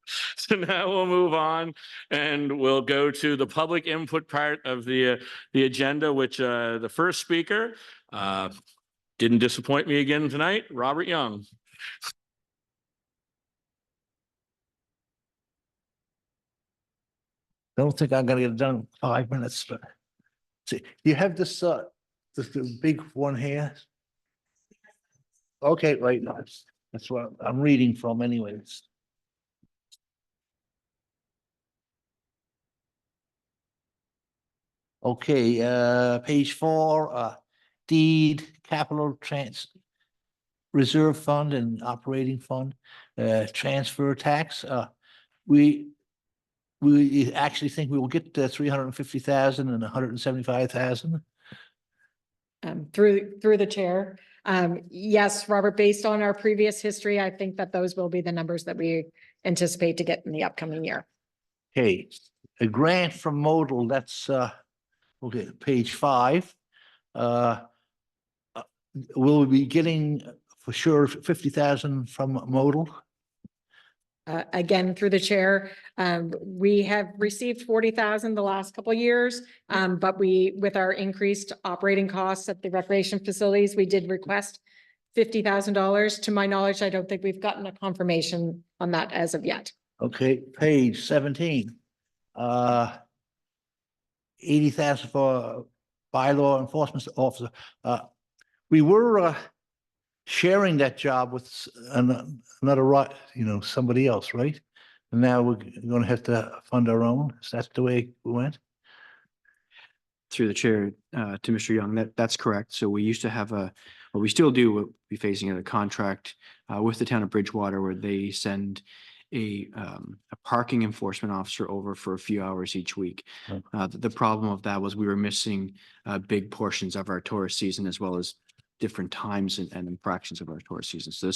So now we'll move on, and we'll go to the public input part of the agenda, which the first speaker didn't disappoint me again tonight, Robert Young. Don't think I'm gonna get it done in 5 minutes, but see, you have this big one here. Okay, right, that's what I'm reading from anyways. Okay, page 4, deed, capital reserve fund and operating fund, transfer tax. We actually think we will get 350,000 and 175,000. Through the chair. Yes, Robert, based on our previous history, I think that those will be the numbers that we anticipate to get in the upcoming year. Okay, a grant from Modal, that's okay, page 5. Will we be getting for sure 50,000 from Modal? Again, through the chair, we have received 40,000 the last couple of years, but with our increased operating costs at the recreation facilities, we did request $50,000. To my knowledge, I don't think we've gotten a confirmation on that as of yet. Okay, page 17. 80,000 for bylaw enforcement officer. We were sharing that job with another, somebody else, right? And now we're going to have to fund our own. Is that the way we went? Through the chair, to Mr. Young, that's correct. So we used to have we still do, we'll be phasing out a contract with the town of Bridgewater, where they send a parking enforcement officer over for a few hours each week. The problem of that was we were missing big portions of our tourist season, as well as different times and fractions of our tourist season. So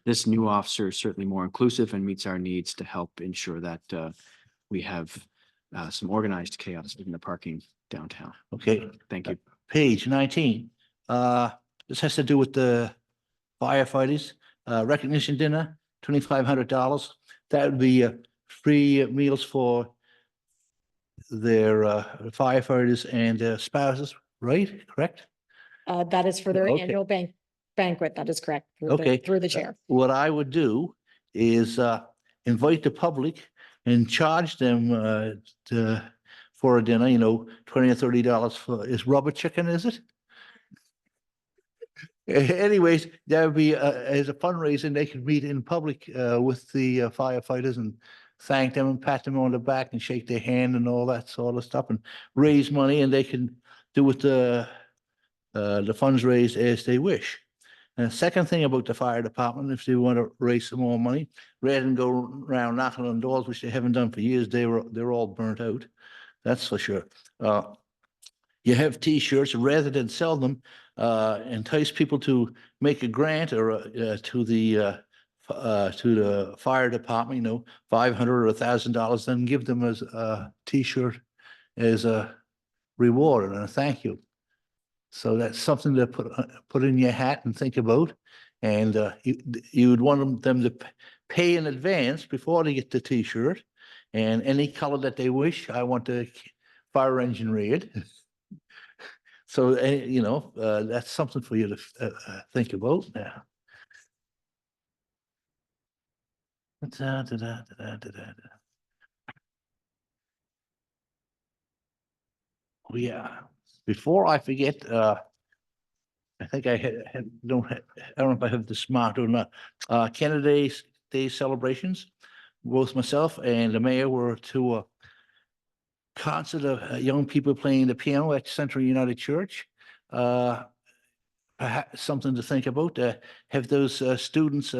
this new officer is certainly more inclusive and meets our needs to help ensure that we have some organized chaos in the parking downtown. Okay. Thank you. Page 19. This has to do with the firefighters. Recognition dinner, $2,500. That would be free meals for their firefighters and their spouses, right? Correct? That is for their Okay. annual banquet. That is correct. Okay. Through the chair. What I would do is invite the public and charge them for a dinner, you know, $20 or $30 for, is rubber chicken, is it? Anyways, that would be as a fundraiser, and they could meet in public with the firefighters and thank them and pat them on the back and shake their hand and all that sort of stuff and raise money, and they can do with the funds raised as they wish. And the second thing about the fire department, if they want to raise some more money, rather than go around knocking on doors, which they haven't done for years, they're all burnt out. That's for sure. You have T-shirts, rather than sell them, entice people to make a grant or to the fire department, you know, $500 or $1,000, then give them as a T-shirt as a reward and a thank you. So that's something to put in your hat and think about. And you would want them to pay in advance before they get the T-shirt, and any color that they wish. I want the fire engine red. So, you know, that's something for you to think about now. Oh, yeah. Before I forget, I think I don't know if I have the smart or not. Canada Day celebrations. Both myself and the mayor were to a concert of young people playing the piano at Central United Church. Perhaps something to think about. Have those students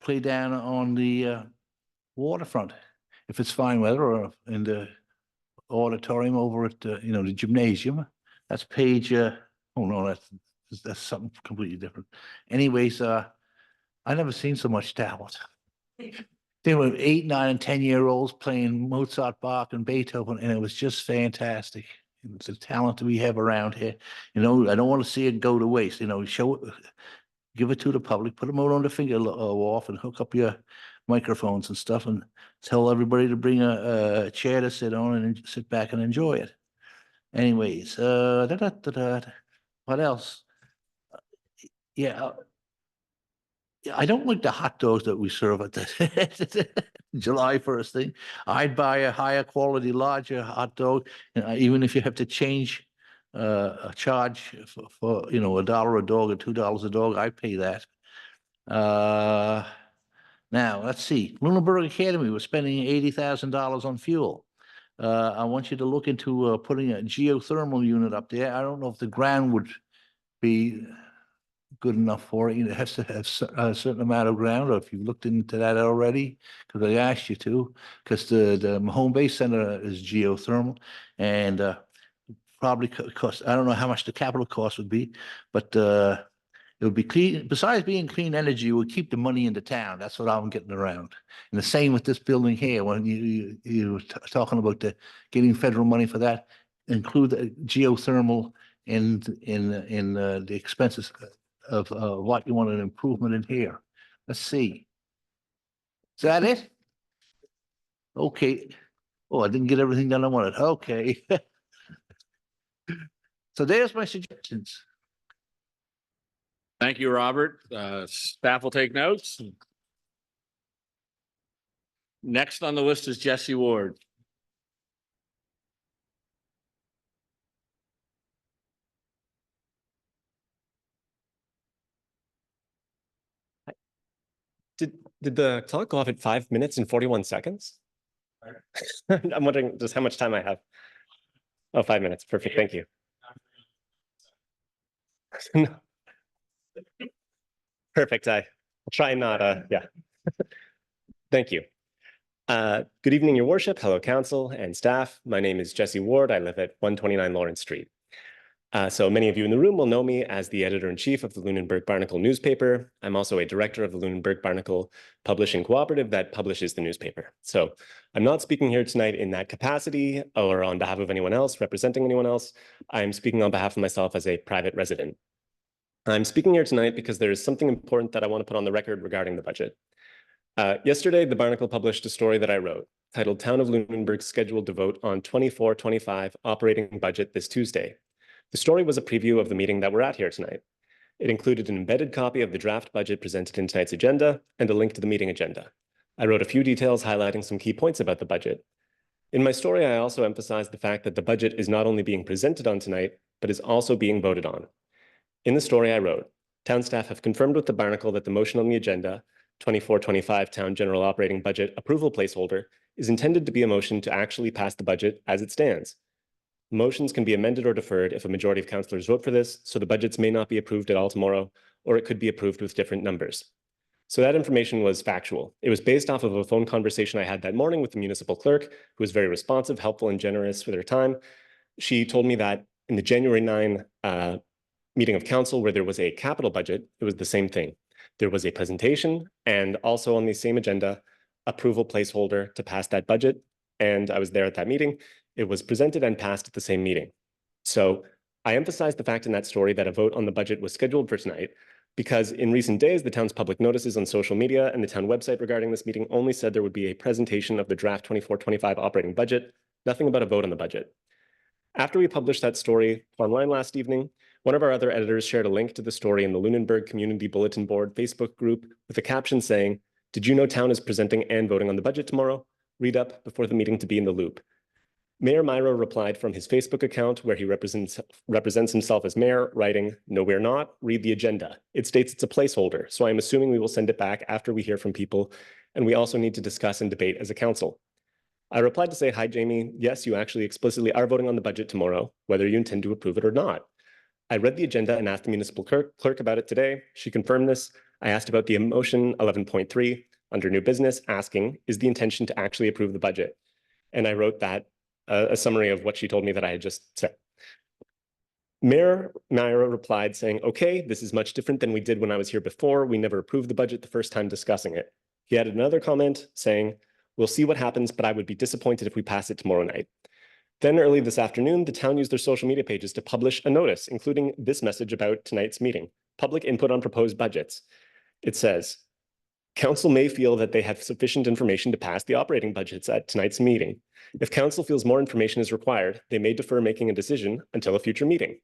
play down on the waterfront if it's fine weather, or in the auditorium over at you know, the gymnasium. That's page. Oh no, that's something completely different. Anyways, I never seen so much talent. They were 8, 9, and 10-year-olds playing Mozart, Bach, and Beethoven, and it was just fantastic. It's the talent that we have around here. You know, I don't want to see it go to waste. You know, give it to the public, put them out on the finger off, and hook up your microphones and stuff, and tell everybody to bring a chair to sit on and sit back and enjoy it. Anyways, what else? Yeah. I don't like the hot dogs that we serve at the July 1st thing. I'd buy a higher quality, larger hot dog, and even if you have to change a charge for you know, $1 a dog or $2 a dog, I pay that. Now let's see, Luneburg Academy, we're spending $80,000 on fuel. I want you to look into putting a geothermal unit up there. I don't know if the ground would be good enough for it. You know, it has to have a certain amount of ground, or if you've looked into that already, because I asked you to, because the home base center is geothermal, and probably cost, I don't know how much the capital cost would be, but it would be clean. Besides being clean energy, it would keep the money in the town. That's what I'm getting around. And the same with this building here. When you were talking about getting federal money for that, include the geothermal in the expenses of what you want an improvement in here. Let's see. Is that it? Okay. Oh, I didn't get everything done I wanted. Okay. So there's my suggestions. Thank you, Robert. Staff will take notes. Next on the list is Jesse Ward. Did the clock go off at 5 minutes and 41 seconds? I'm wondering just how much time I have. Oh, 5 minutes. Perfect. Thank you. Perfect. I'll try and not, yeah. Thank you. Good evening, Your Worship, hello, Council and staff. My name is Jesse Ward. I live at 129 Lawrence Street. So many of you in the room will know me as the editor-in-chief of the Luneburg Barnacle newspaper. I'm also a director of the Luneburg Barnacle Publishing Cooperative that publishes the newspaper. So I'm not speaking here tonight in that capacity or on behalf of anyone else, representing anyone else. I'm speaking on behalf of myself as a private resident. I'm speaking here tonight because there is something important that I want to put on the record regarding the budget. Yesterday, the Barnacle published a story that I wrote titled Town of Luneburg scheduled to vote on 24-25 operating budget this Tuesday. The story was a preview of the meeting that we're at here tonight. It included an embedded copy of the draft budget presented in tonight's agenda and a link to the meeting agenda. I wrote a few details highlighting some key points about the budget. In my story, I also emphasized the fact that the budget is not only being presented on tonight, but is also being voted on. In the story I wrote, town staff have confirmed with the Barnacle that the motion on the agenda, 24-25 Town General Operating Budget Approval Placeholder, is intended to be a motion to actually pass the budget as it stands. Motions can be amended or deferred if a majority of councillors vote for this, so the budgets may not be approved at all tomorrow, or it could be approved with different numbers. So that information was factual. It was based off of a phone conversation I had that morning with the municipal clerk, who was very responsive, helpful, and generous with her time. She told me that in the January 9 meeting of council where there was a capital budget, it was the same thing. There was a presentation and also on the same agenda, approval placeholder to pass that budget. And I was there at that meeting. It was presented and passed at the same meeting. So I emphasized the fact in that story that a vote on the budget was scheduled for tonight because in recent days, the town's public notices on social media and the town website regarding this meeting only said there would be a presentation of the draft 24-25 operating budget, nothing about a vote on the budget. After we published that story online last evening, one of our other editors shared a link to the story in the Luneburg Community Bulletin Board Facebook group with a caption saying, "Did you know town is presenting and voting on the budget tomorrow? Read up before the meeting to be in the loop." Mayor Myro replied from his Facebook account where he represents himself as mayor, writing, "No, we're not. Read the agenda. It states it's a placeholder, so I'm assuming we will send it back after we hear from people, and we also need to discuss and debate as a council." I replied to say, "Hi, Jamie. Yes, you actually explicitly are voting on the budget tomorrow, whether you intend to approve it or not." I read the agenda and asked the municipal clerk about it today. She confirmed this. I asked about the motion 11.3 under new business, asking, is the intention to actually approve the budget? And I wrote that a summary of what she told me that I had just said. Mayor Myro replied saying, "Okay, this is much different than we did when I was here before. We never approved the budget the first time discussing it." He added another comment saying, "We'll see what happens, but I would be disappointed if we pass it tomorrow night." Then early this afternoon, the town used their social media pages to publish a notice, including this message about tonight's meeting, public input on proposed budgets. It says, "Council may feel that they have sufficient information to pass the operating budgets at tonight's meeting. If council feels more information is required, they may defer making a decision until a future meeting."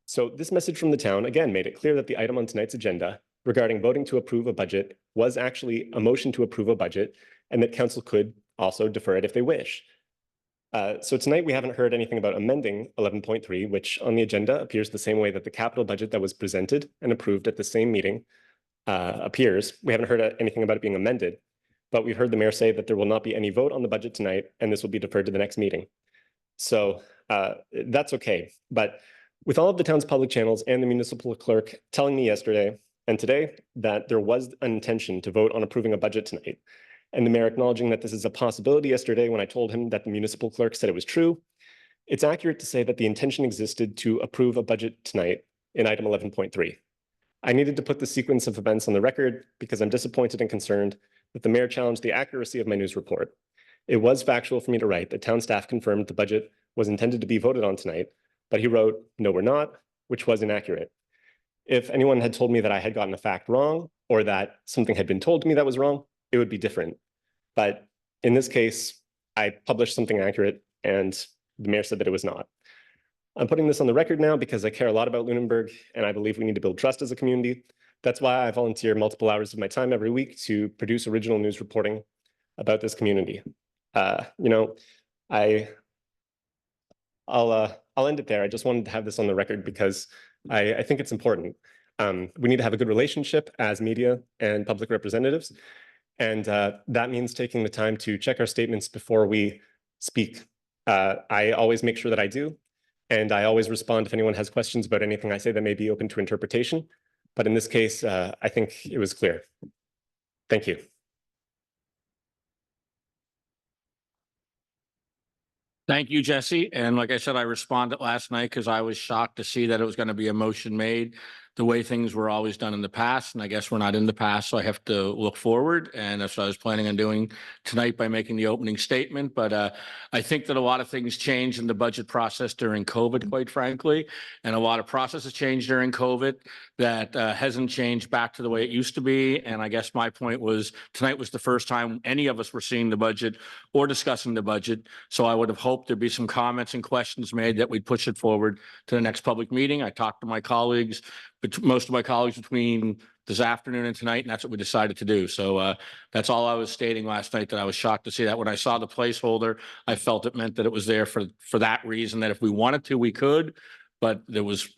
So this message from the town, again, made it clear that the item on tonight's agenda regarding voting to approve a budget was actually a motion to approve a budget, and that council could also defer it if they wish. So tonight we haven't heard anything about amending 11.3, which on the agenda appears the same way that the capital budget that was presented and approved at the same meeting appears. We haven't heard anything about it being amended, but we've heard the mayor say that there will not be any vote on the budget tonight, and this will be deferred to the next meeting. So that's okay. But with all of the town's public channels and the municipal clerk telling me yesterday and today that there was an intention to vote on approving a budget tonight, and the mayor acknowledging that this is a possibility yesterday when I told him that the municipal clerk said it was true, it's accurate to say that the intention existed to approve a budget tonight in item 11.3. I needed to put the sequence of events on the record because I'm disappointed and concerned that the mayor challenged the accuracy of my news report. It was factual for me to write that town staff confirmed the budget was intended to be voted on tonight, but he wrote, "No, we're not," which was inaccurate. If anyone had told me that I had gotten a fact wrong or that something had been told to me that was wrong, it would be different. But in this case, I published something accurate and the mayor said that it was not. I'm putting this on the record now because I care a lot about Lunenburg and I believe we need to build trust as a community. That's why I volunteer multiple hours of my time every week to produce original news reporting about this community. I'll end it there. I just wanted to have this on the record because I think it's important. We need to have a good relationship as media and public representatives. And that means taking the time to check our statements before we speak. I always make sure that I do. And I always respond if anyone has questions about anything I say that may be open to interpretation. But in this case, I think it was clear. Thank you. Thank you, Jesse. And like I said, I responded last night because I was shocked to see that it was going to be a motion made the way things were always done in the past, and I guess we're not in the past, so I have to look forward, and that's what I was planning on doing tonight by making the opening statement. But I think that a lot of things changed in the budget process during COVID, quite frankly, and a lot of processes changed during COVID that hasn't changed back to the way it used to be. And I guess my point was tonight was the first time any of us were seeing the budget or discussing the budget. So I would have hoped there'd be some comments and questions made that we'd push it forward to the next public meeting. I talked to my colleagues, most of my colleagues between this afternoon and tonight, and that's what we decided to do. So that's all I was stating last night, that I was shocked to see that. When I saw the placeholder, I felt it meant that it was there for that reason, that if we wanted to, we could. But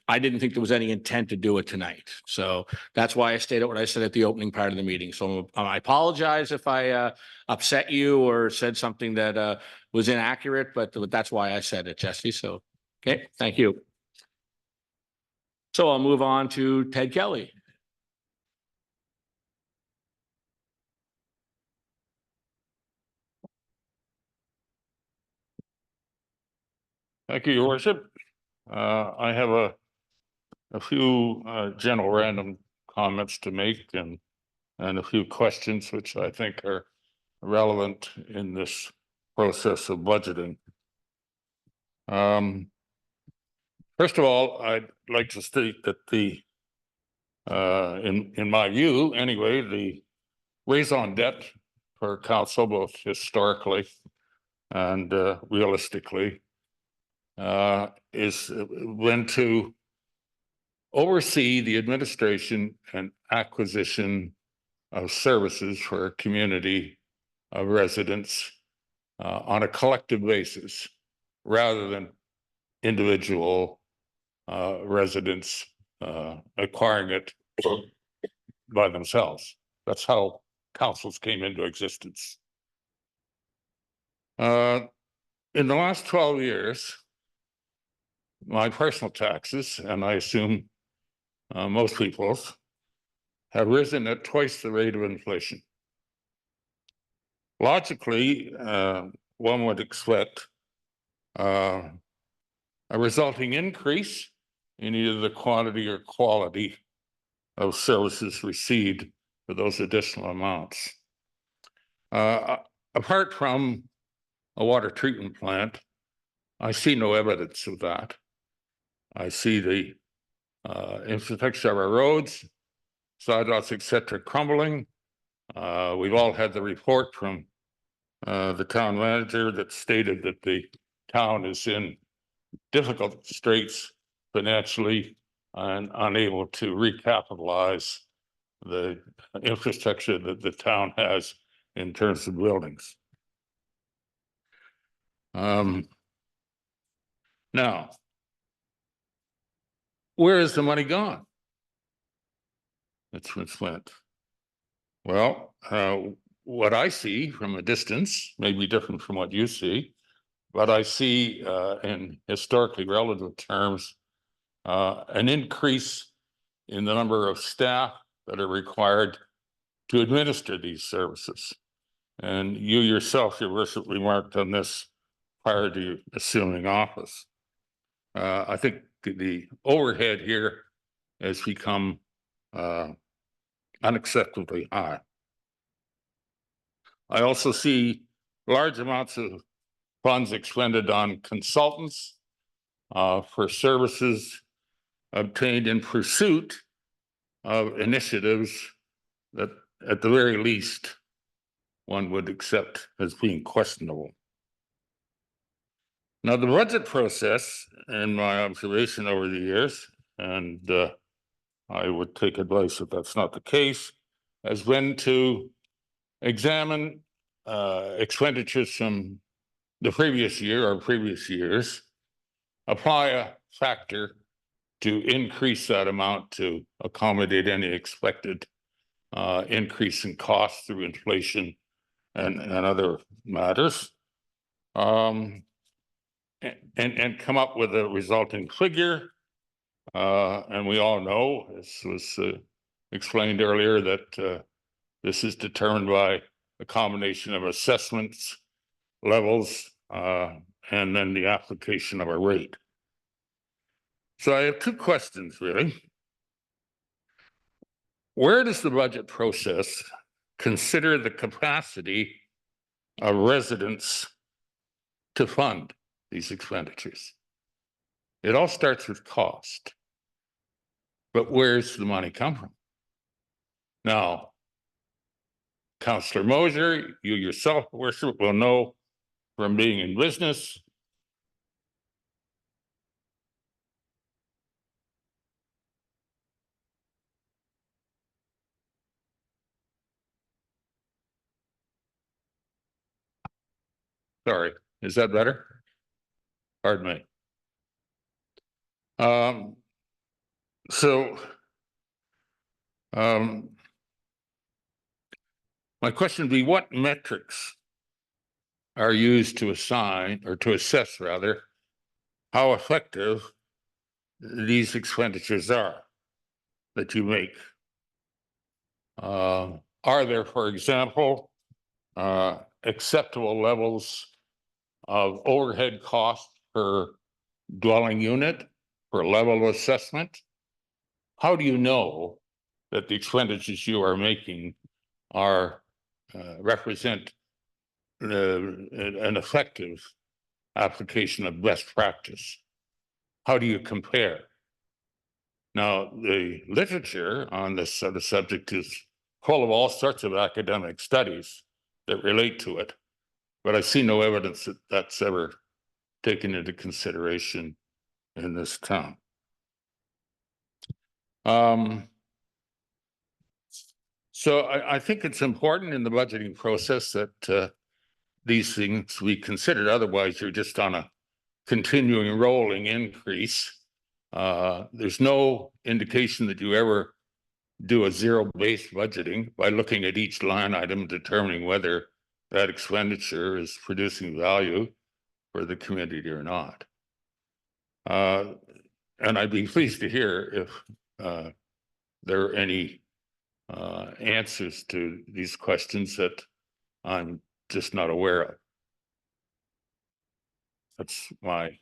I didn't think there was any intent to do it tonight. So that's why I stated what I said at the opening part of the meeting. So I apologize if I upset you or said something that was inaccurate, but that's why I said it, Jesse. So, okay, thank you. So I'll move on to Ted Kelly. Thank you, Your Worship. I have a few general random comments to make and a few questions which I think are relevant in this process of budgeting. First of all, I'd like to state that in my view, anyway, the raison d'etre for council, both historically and realistically, is when to oversee the administration and acquisition of services for a community of residents on a collective basis, rather than individual residents acquiring it by themselves. That's how councils came into existence. In the last 12 years, my personal taxes, and I assume most people's, have risen at twice the rate of inflation. Logically, one would expect a resulting increase in either the quantity or quality of services received for those additional amounts. Apart from a water treatment plant, I see no evidence of that. I see the infrastructure of our roads, sidewalks, etc., crumbling. We've all had the report from the town manager that stated that the town is in difficult straits financially and unable to recapitalize the infrastructure that the town has in terms of buildings. Now, where is the money gone? It's been spent. Well, what I see from a distance may be different from what you see, but I see in historically relative terms an increase in the number of staff that are required to administer these services. And you yourself, Your Worship, remarked on this prior to assuming office. I think the overhead here has become unacceptably high. I also see large amounts of funds expended on consultants for services obtained in pursuit of initiatives that, at the very least, one would accept as being questionable. Now, the budget process, in my observation over the years, and I would take advice if that's not the case, has been to examine expenditures from the previous year or previous years, apply a factor to increase that amount to accommodate any expected increase in costs through inflation and other matters, and come up with a resulting figure. And we all know, as was explained earlier, that this is determined by a combination of assessments, levels, and then the application of a rate. So I have two questions, really. where does the budget process consider the capacity of residents to fund these expenditures? It all starts with cost. But where's the money come from? Now, Councillor Mosier, you yourself, worship, will know from being in business, sorry, is that better? Pardon me. So my question would be, what metrics are used to assign or to assess rather how effective these expenditures are that you make? Are there, for example, acceptable levels of overhead cost per dwelling unit, per level of assessment? How do you know that the expenditures you are making are represent an effective application of best practice? How do you compare? Now, the literature on this sort of subject is full of all sorts of academic studies that relate to it, but I see no evidence that that's ever taken into consideration in this town. So I think it's important in the budgeting process that these things be considered. Otherwise, you're just on a continuing rolling increase. There's no indication that you ever do a zero-based budgeting by looking at each line item, determining whether that expenditure is producing value for the community or not. And I'd be pleased to hear if there are any answers to these questions that I'm just not aware of. That's my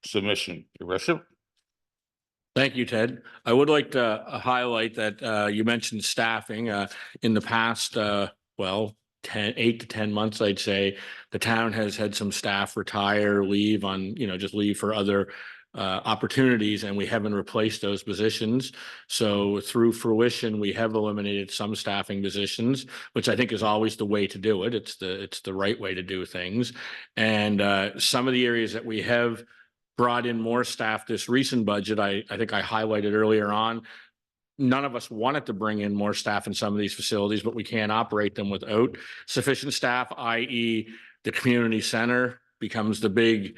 submission, Your Worship. Thank you, Ted. I would like to highlight that you mentioned staffing in the past, well, 8 to 10 months, I'd say. The town has had some staff retire, leave on, just leave for other opportunities, and we haven't replaced those positions. So through fruition, we have eliminated some staffing positions, which I think is always the way to do it. It's the right way to do things. And some of the areas that we have brought in more staff this recent budget, I think I highlighted earlier on, none of us wanted to bring in more staff in some of these facilities, but we can't operate them without sufficient staff, i.e. the community center becomes the big,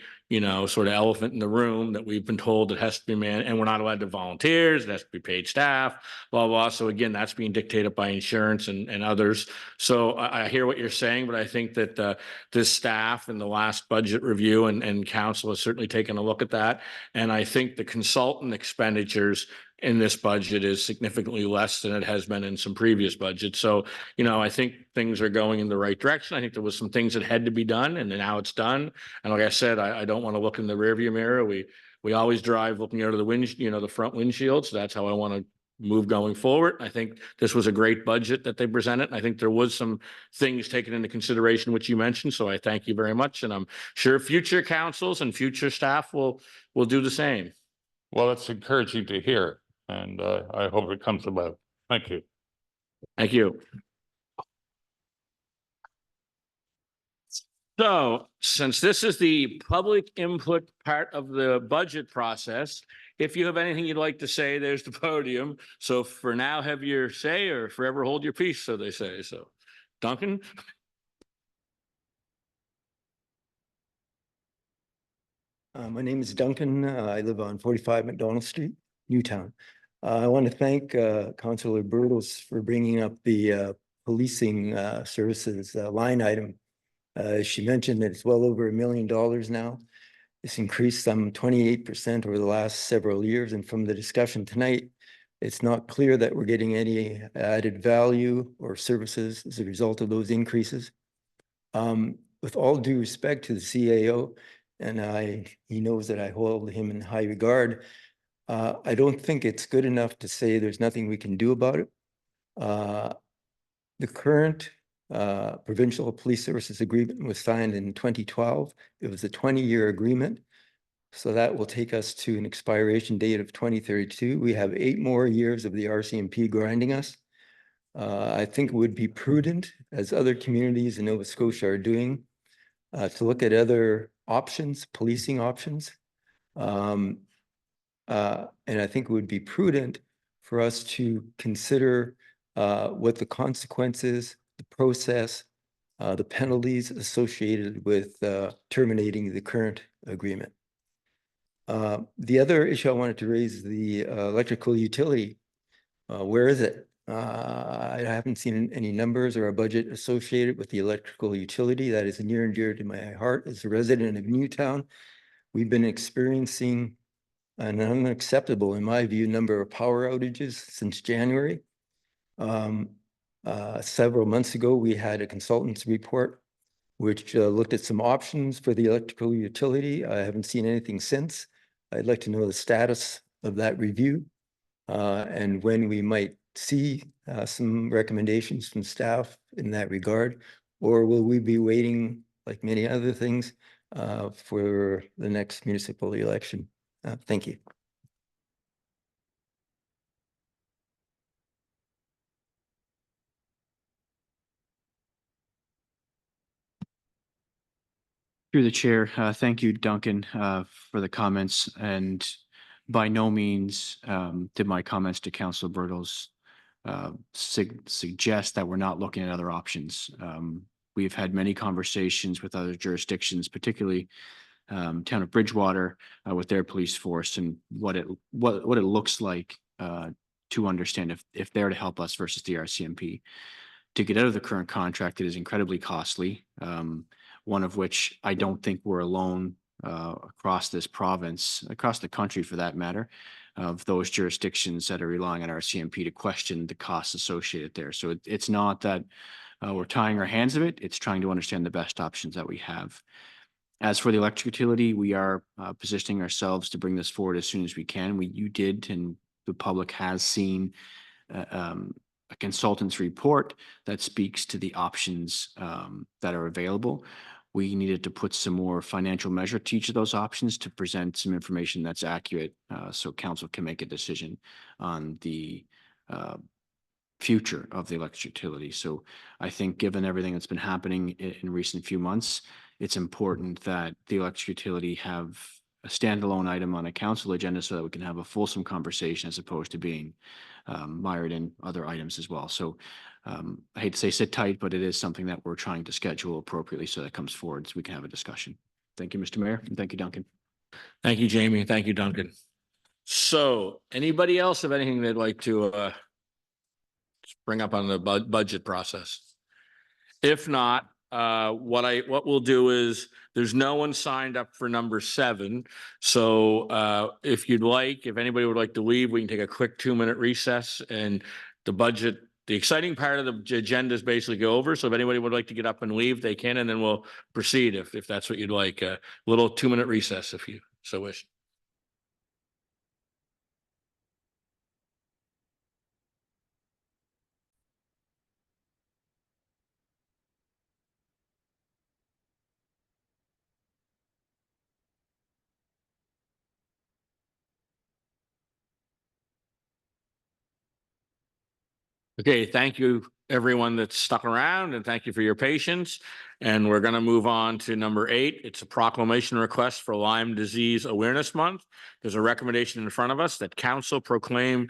sort of elephant in the room that we've been told it has to be manned, and we're not allowed to volunteers, it has to be paid staff, blah, blah. So again, that's being dictated by insurance and others. So I hear what you're saying, but I think that this staff in the last budget review and council has certainly taken a look at that. And I think the consultant expenditures in this budget is significantly less than it has been in some previous budgets. So, I think things are going in the right direction. I think there was some things that had to be done, and now it's done. And like I said, I don't want to look in the rearview mirror. We always drive looking out of the wind, the front windshield. So that's how I want to move going forward. I think this was a great budget that they presented. And I think there was some things taken into consideration, which you mentioned. So I thank you very much. And I'm sure future councils and future staff will do the same. Well, it's encouraging to hear, and I hope it comes about. Thank you. Thank you. So since this is the public input part of the budget process, if you have anything you'd like to say, there's the podium. So for now, have your say, or forever hold your peace, so they say. So Duncan? My name is Duncan. I live on 45 McDonald Street, Newtown. I want to thank Councillor Burgos for bringing up the policing services line item. She mentioned that it's well over $1 million now. It's increased some 28% over the last several years. And from the discussion tonight, it's not clear that we're getting any added value or services as a result of those increases. With all due respect to the CAO, and he knows that I hold him in high regard, I don't think it's good enough to say there's nothing we can do about it. The current provincial police services agreement was signed in 2012. It was a 20-year agreement. So that will take us to an expiration date of 2032. We have 8 more years of the RCMP grinding us. I think it would be prudent, as other communities in Nova Scotia are doing, to look at other options, policing options. And I think it would be prudent for us to consider what the consequences, the process, the penalties associated with terminating the current agreement. The other issue I wanted to raise is the electrical utility. Where is it? I haven't seen any numbers or a budget associated with the electrical utility. That is near and dear to my heart as a resident of Newtown. We've been experiencing an unacceptable, in my view, number of power outages since January. Several months ago, we had a consultant's report which looked at some options for the electrical utility. I haven't seen anything since. I'd like to know the status of that review and when we might see some recommendations from staff in that regard, or will we be waiting, like many other things, for the next municipal election? Thank you. Through the chair, thank you, Duncan, for the comments. And by no means did my comments to Councillor Bertels suggest that we're not looking at other options. We've had many conversations with other jurisdictions, particularly Town of Bridgewater with their police force, and what it looks like to understand if they're to help us versus the RCMP. To get out of the current contract, it is incredibly costly. One of which I don't think we're alone across this province, across the country for that matter, of those jurisdictions that are relying on RCMP to question the costs associated there. So it's not that we're tying our hands of it, it's trying to understand the best options that we have. As for the electric utility, we are positioning ourselves to bring this forward as soon as we can. You did, and the public has seen a consultant's report that speaks to the options that are available. We needed to put some more financial measure to each of those options to present some information that's accurate so council can make a decision on the future of the electric utility. So I think given everything that's been happening in recent few months, it's important that the electric utility have a standalone item on a council agenda so that we can have a fulsome conversation as opposed to being mired in other items as well. So I hate to say sit tight, but it is something that we're trying to schedule appropriately so that comes forward so we can have a discussion. Thank you, Mr. Mayor, and thank you, Duncan. Thank you, Jamie. Thank you, Duncan. So anybody else have anything they'd like to bring up on the budget process? If not, what we'll do is there's no one signed up for number 7. So if you'd like, if anybody would like to leave, we can take a quick 2-minute recess, and the exciting part of the agenda is basically go over. So if anybody would like to get up and leave, they can, and then we'll proceed if that's what you'd like. A little 2-minute recess if you so wish. Okay, thank you, everyone that's stuck around, and thank you for your patience. And we're going to move on to number 8. It's a proclamation request for Lyme Disease Awareness Month. There's a recommendation in front of us that council proclaim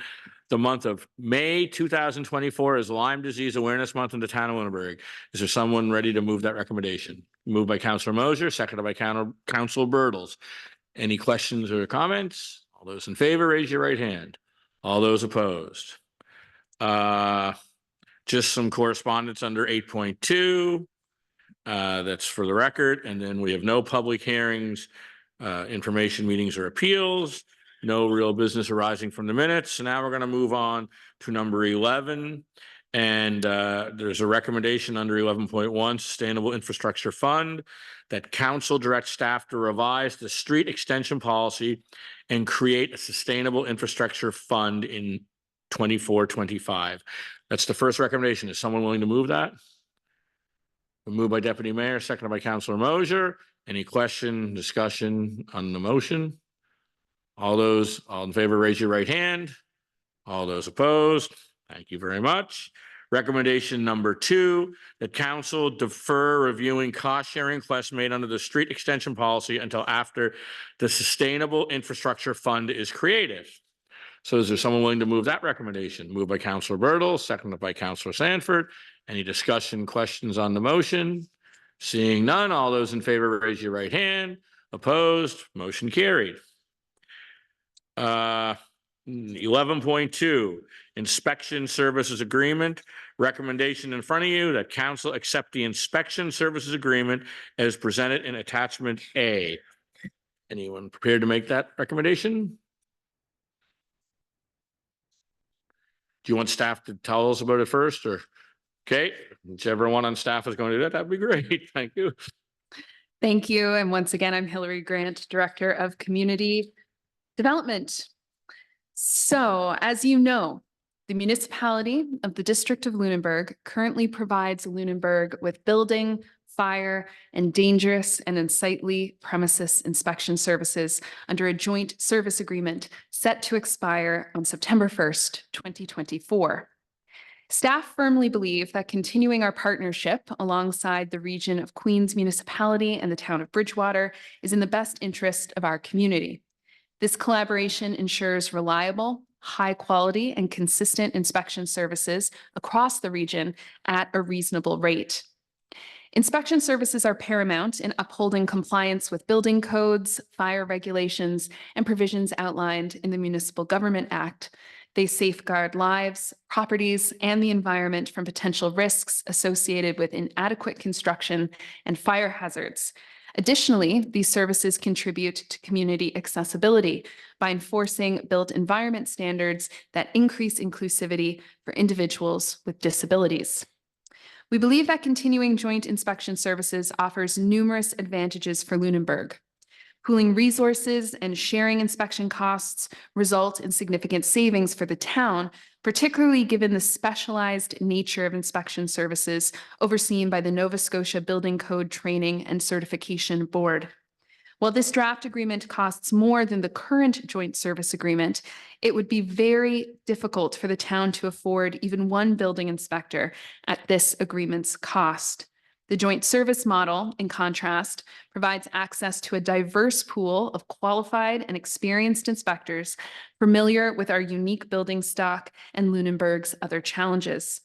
the month of May 2024 as Lyme Disease Awareness Month in the Town of Luneburg. Is there someone ready to move that recommendation? Moved by Councillor Mosier, seconded by Councillor Bertels. Any questions or comments? All those in favor, raise your right hand. All those opposed. Just some correspondence under 8.2. That's for the record. And then we have no public hearings, information meetings or appeals, no real business arising from the minutes. So now we're going to move on to number 11. And there's a recommendation under 11.1 Sustainable Infrastructure Fund that council directs staff to revise the street extension policy and create a sustainable infrastructure fund in 24-25. That's the first recommendation. Is someone willing to move that? Moved by Deputy Mayor, seconded by Councillor Mosier. Any question, discussion on the motion? All in favor, raise your right hand. All those opposed, thank you very much. Recommendation number 2, that council defer reviewing cost sharing requests made under the street extension policy until after the Sustainable Infrastructure Fund is created. So is there someone willing to move that recommendation? Moved by Councillor Bertle, seconded by Councillor Sanford. Any discussion, questions on the motion? Seeing none, all those in favor, raise your right hand. Opposed, motion carried. 11.2, inspection services agreement. Recommendation in front of you that council accept the inspection services agreement as presented in attachment A. Anyone prepared to make that recommendation? Do you want staff to tell us about it first, or? Okay, whichever one on staff is going to do that, that'd be great. Thank you. Thank you. And once again, I'm Hillary Grant, Director of Community Development. So, as you know, the municipality of the District of Luneburg currently provides Luneburg with building, fire, and dangerous and unsightly premises inspection services under a joint service agreement set to expire on September 1st, 2024. Staff firmly believe that continuing our partnership alongside the region of Queens Municipality and the town of Bridgewater is in the best interest of our community. This collaboration ensures reliable, high quality, and consistent inspection services across the region at a reasonable rate. Inspection services are paramount in upholding compliance with building codes, fire regulations, and provisions outlined in the Municipal Government Act. They safeguard lives, properties, and the environment from potential risks associated with inadequate construction and fire hazards. Additionally, these services contribute to community accessibility by enforcing built environment standards that increase inclusivity for individuals with disabilities. We believe that continuing joint inspection services offers numerous advantages for Luneburg. Pooling resources and sharing inspection costs result in significant savings for the town, particularly given the specialized nature of inspection services overseen by the Nova Scotia Building Code Training and Certification Board. While this draft agreement costs more than the current joint service agreement, it would be very difficult for the town to afford even one building inspector at this agreement's cost. The joint service model, in contrast, provides access to a diverse pool of qualified and experienced inspectors familiar with our unique building stock and Lunenburg's other challenges.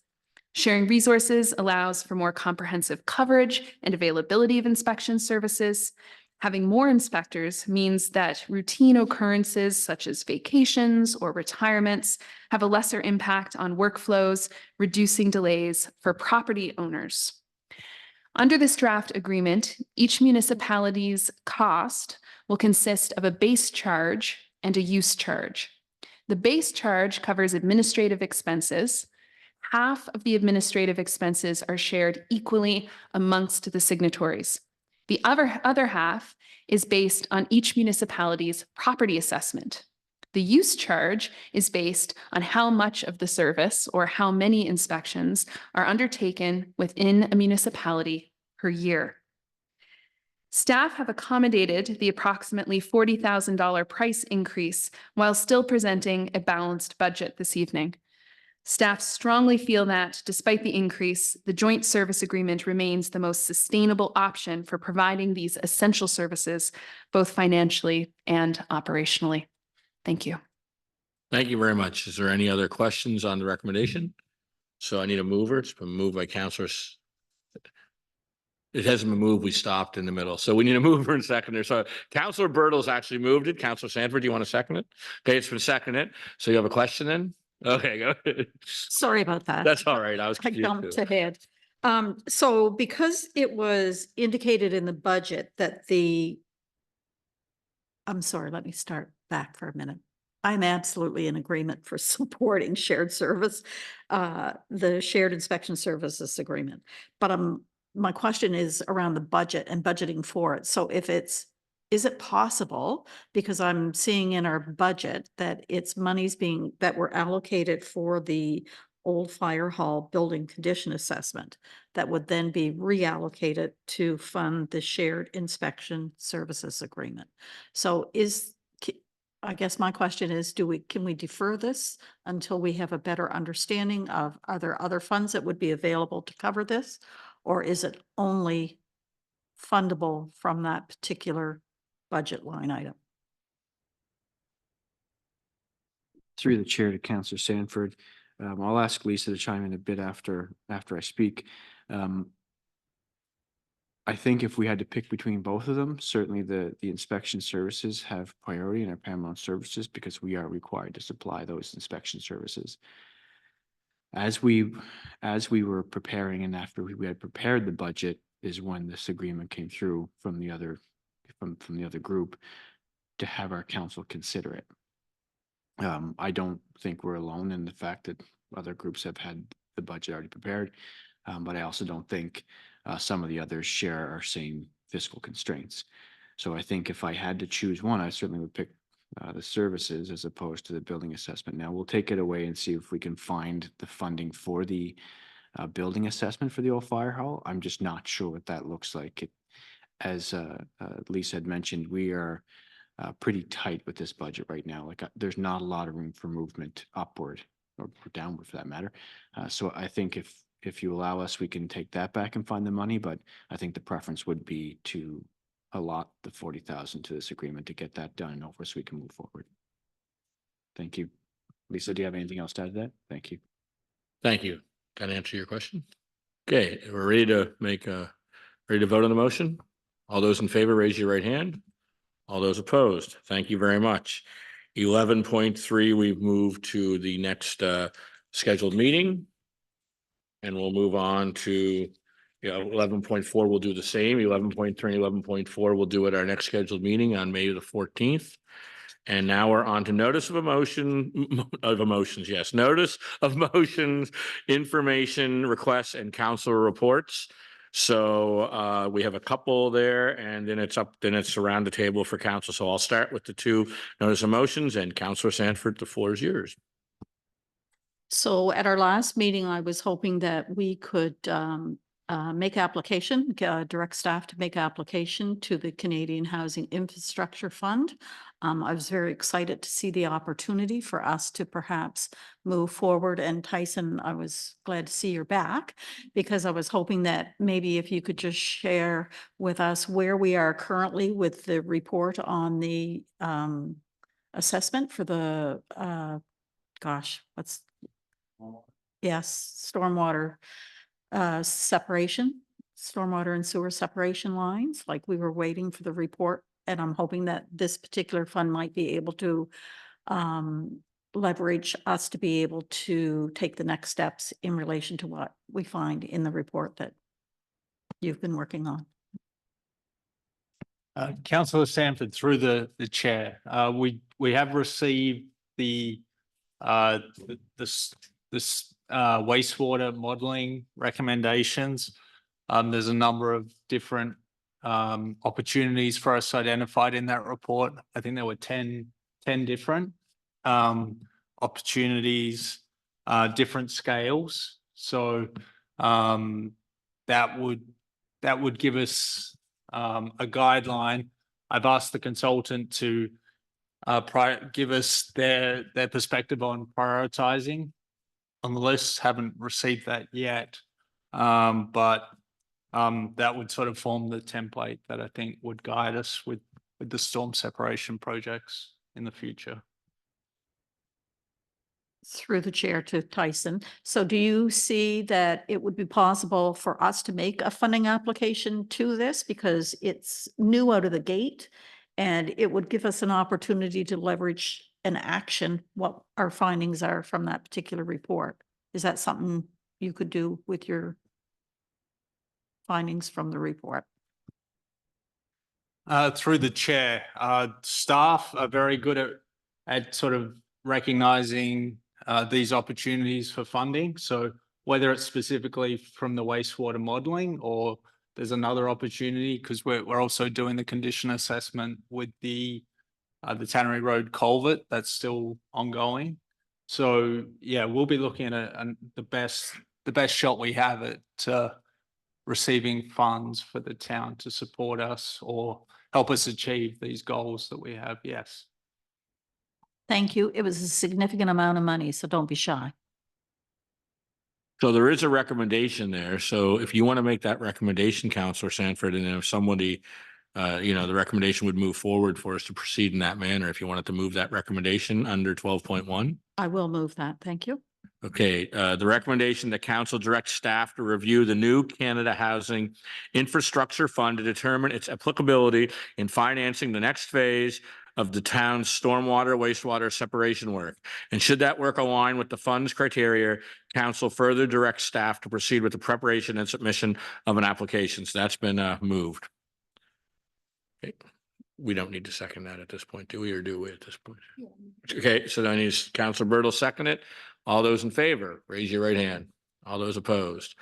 Sharing resources allows for more comprehensive coverage and availability of inspection services. Having more inspectors means that routine occurrences such as vacations or retirements have a lesser impact on workflows, reducing delays for property owners. Under this draft agreement, each municipality's cost will consist of a base charge and a use charge. The base charge covers administrative expenses. Half of the administrative expenses are shared equally amongst the signatories. The other half is based on each municipality's property assessment. The use charge is based on how much of the service or how many inspections are undertaken within a municipality per year. Staff have accommodated the approximately $40,000 price increase while still presenting a balanced budget this evening. Staff strongly feel that, despite the increase, the joint service agreement remains the most sustainable option for providing these essential services, both financially and operationally. Thank you. Thank you very much. Is there any other questions on the recommendation? So I need a mover. It's been moved by councillors. It hasn't been moved. We stopped in the middle. So we need a mover and seconder. So Councillor Bertle's actually moved it. Councillor Sanford, do you want to second it? Okay, it's been seconded. So you have a question then? Okay, go ahead. Sorry about that. That's all right. I was I confused jumped too. ahead. So because it was indicated in the budget that I'm sorry, let me start back for a minute. I'm absolutely in agreement for supporting shared service, the shared inspection services agreement. But my question is around the budget and budgeting for it. So is it possible, because I'm seeing in our budget that it's monies that were allocated for the old fire hall building condition assessment that would then be reallocated to fund the shared inspection services agreement. So I guess my question is, can we defer this until we have a better understanding of, are there other funds that would be available to cover this? Or is it only fundable from that particular budget line item? Through the chair to Councillor Sanford, I'll ask Lisa to chime in a bit after I speak. I think if we had to pick between both of them, certainly the inspection services have priority in our paramount services because we are required to supply those inspection services. As we were preparing and after we had prepared the budget is when this agreement came through from the other group to have our council consider it. I don't think we're alone in the fact that other groups have had the budget already prepared, but I also don't think some of the others share our same fiscal constraints. So I think if I had to choose one, I certainly would pick the services as opposed to the building assessment. Now we'll take it away and see if we can find the funding for the building assessment for the old fire hall. I'm just not sure what that looks like. As Lisa had mentioned, we are pretty tight with this budget right now. Like there's not a lot of room for movement upward or downward for that matter. So I think if you allow us, we can take that back and find the money, but I think the preference would be to allot the 40,000 to this agreement to get that done and over so we can move forward. Thank you. Lisa, do you have anything else to add to that? Thank you. Thank you. Can I answer your question? Okay, we're ready to ready to vote on the motion. All those in favor, raise your right hand. All those opposed, thank you very much. 11.3, we've moved to the next scheduled meeting. And we'll move on to 11.4, we'll do the same. 11.3 and 11.4, we'll do at our next scheduled meeting on May the 14th. And now we're on to notice of emotions. Yes, notice of motions, information requests, and council reports. So we have a couple there, and then it's around the table for council. So I'll start with the two notice of motions, and Councillor Sanford, the floor is yours. So at our last meeting, I was hoping that we could make application, direct staff to make application to the Canadian Housing Infrastructure Fund. I was very excited to see the opportunity for us to perhaps move forward. And Tyson, I was glad to see you're back because I was hoping that maybe if you could just share with us where we are currently with the report on the assessment for the, stormwater separation, stormwater and sewer separation lines, like we were waiting for the report. And I'm hoping that this particular fund might be able to leverage us to be able to take the next steps in relation to what we find in the report that you've been working on. Councillor Sanford, through the chair, we have received the wastewater modeling recommendations. There's a number of different opportunities for us identified in that report. I think there were 10 different opportunities, different scales. So that would give us a guideline. I've asked the consultant to give us their perspective on prioritizing on the list. Haven't received that yet, but that would sort of form the template that I think would guide us with the storm separation projects in the future. Through the chair to Tyson. So do you see that it would be possible for us to make a funding application to this because it's new out of the gate and it would give us an opportunity to leverage an action what our findings are from that particular report? Is that something you could do with your findings from the report? Through the chair, staff are very good at sort of recognizing these opportunities for funding. So whether it's specifically from the wastewater modeling or there's another opportunity, because we're also doing the condition assessment with the Tannery Road culvert that's still ongoing. So yeah, we'll be looking at the best shot we have at receiving funds for the town to support us or help us achieve these goals that we have. Yes. Thank you. It was a significant amount of money, so don't be shy. So there is a recommendation there. So if you want to make that recommendation, Councillor Sanford, and if somebody, the recommendation would move forward for us to proceed in that manner. If you wanted to move that recommendation under 12.1. I will move that. Thank you. Okay, the recommendation that council directs staff to review the new Canada Housing Infrastructure Fund to determine its applicability in financing the next phase of the town's stormwater wastewater separation work. And should that work align with the fund's criteria, council further directs staff to proceed with the preparation and submission of an application. So that's been moved. Okay. We don't need to second that at this point, do we, or do we at this point? Okay, so then is Councillor Bertle second it. All those in favor, raise your right hand. All those opposed.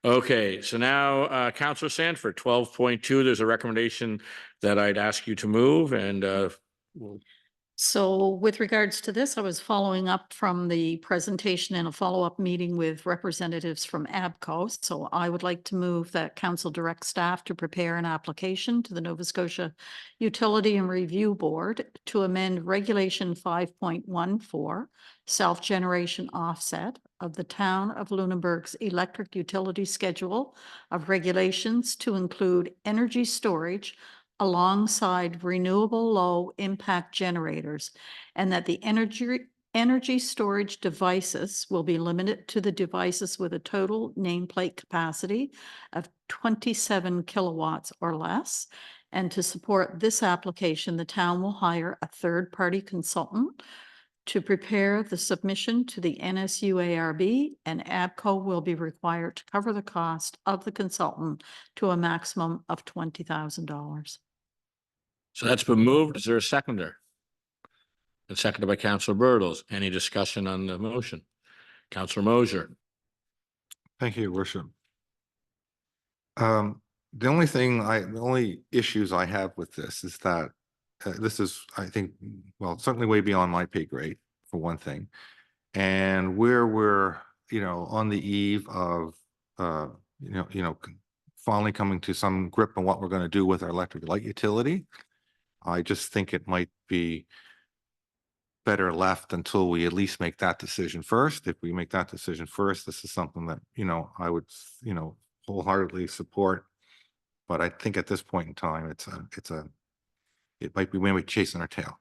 Okay, so now Councillor Sanford, 12.2, there's a recommendation that I'd ask you to move and we'll So with regards to this, I was following up from the presentation and a follow-up meeting with representatives from ABCO. So I would like to move that council direct staff to prepare an application to the Nova Scotia Utility and Review Board to amend Regulation 5.14, self-generation offset of the Town of Luneburg's electric utility schedule of regulations to include energy storage alongside renewable low impact generators, and that the energy storage devices will be limited to the devices with a total nameplate capacity of 27 kilowatts or less. And to support this application, the town will hire a third-party consultant to prepare the submission to the NSUARB, and ABCO will be required to cover the cost of the consultant to a maximum of $20,000. So that's been moved. Is there a seconder? And seconded by Councillor Bertels. Any discussion on the motion? Councillor Mosier. Thank you, Your Worship. The only issues I have with this is that this is, I think, well, certainly way beyond my pay grade, for one thing. And where we're, on the eve of, finally coming to some grip on what we're going to do with our electric light utility, I just think it might be better left until we at least make that decision first. If we make that decision first, this is something that, I would, wholeheartedly support. But I think at this point in time, it might be when we're chasing our tail.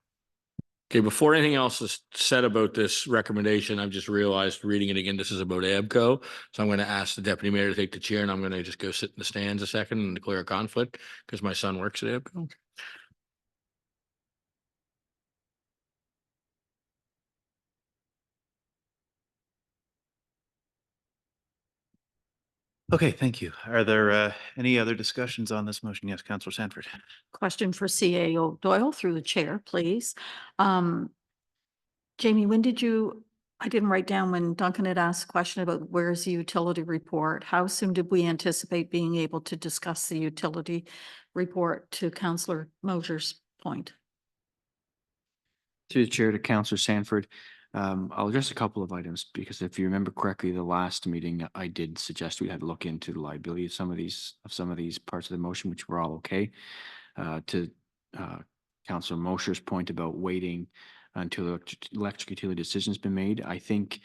Okay, before anything else is said about this recommendation, I've just realized reading it again, this is about ABCO. So I'm going to ask the deputy mayor to take the chair and I'm going to just go sit in the stands a second and declare a conflict because my son works at ABCO. Okay, thank you. Are there any other discussions on this motion? Yes, Councillor Sanford. Question for CAO Doyle through the chair, please. Jamie, I didn't write down when Duncan had asked a question about where's the utility report. How soon did we anticipate being able to discuss the utility report to Councillor Mosier's point? Through the chair to Councillor Sanford, I'll address a couple of items because if you remember correctly, the last meeting I did suggest we had to look into the liability of some of these parts of the motion, which were all okay. To Councillor Mosier's point about waiting until electric utility decision's been made, I think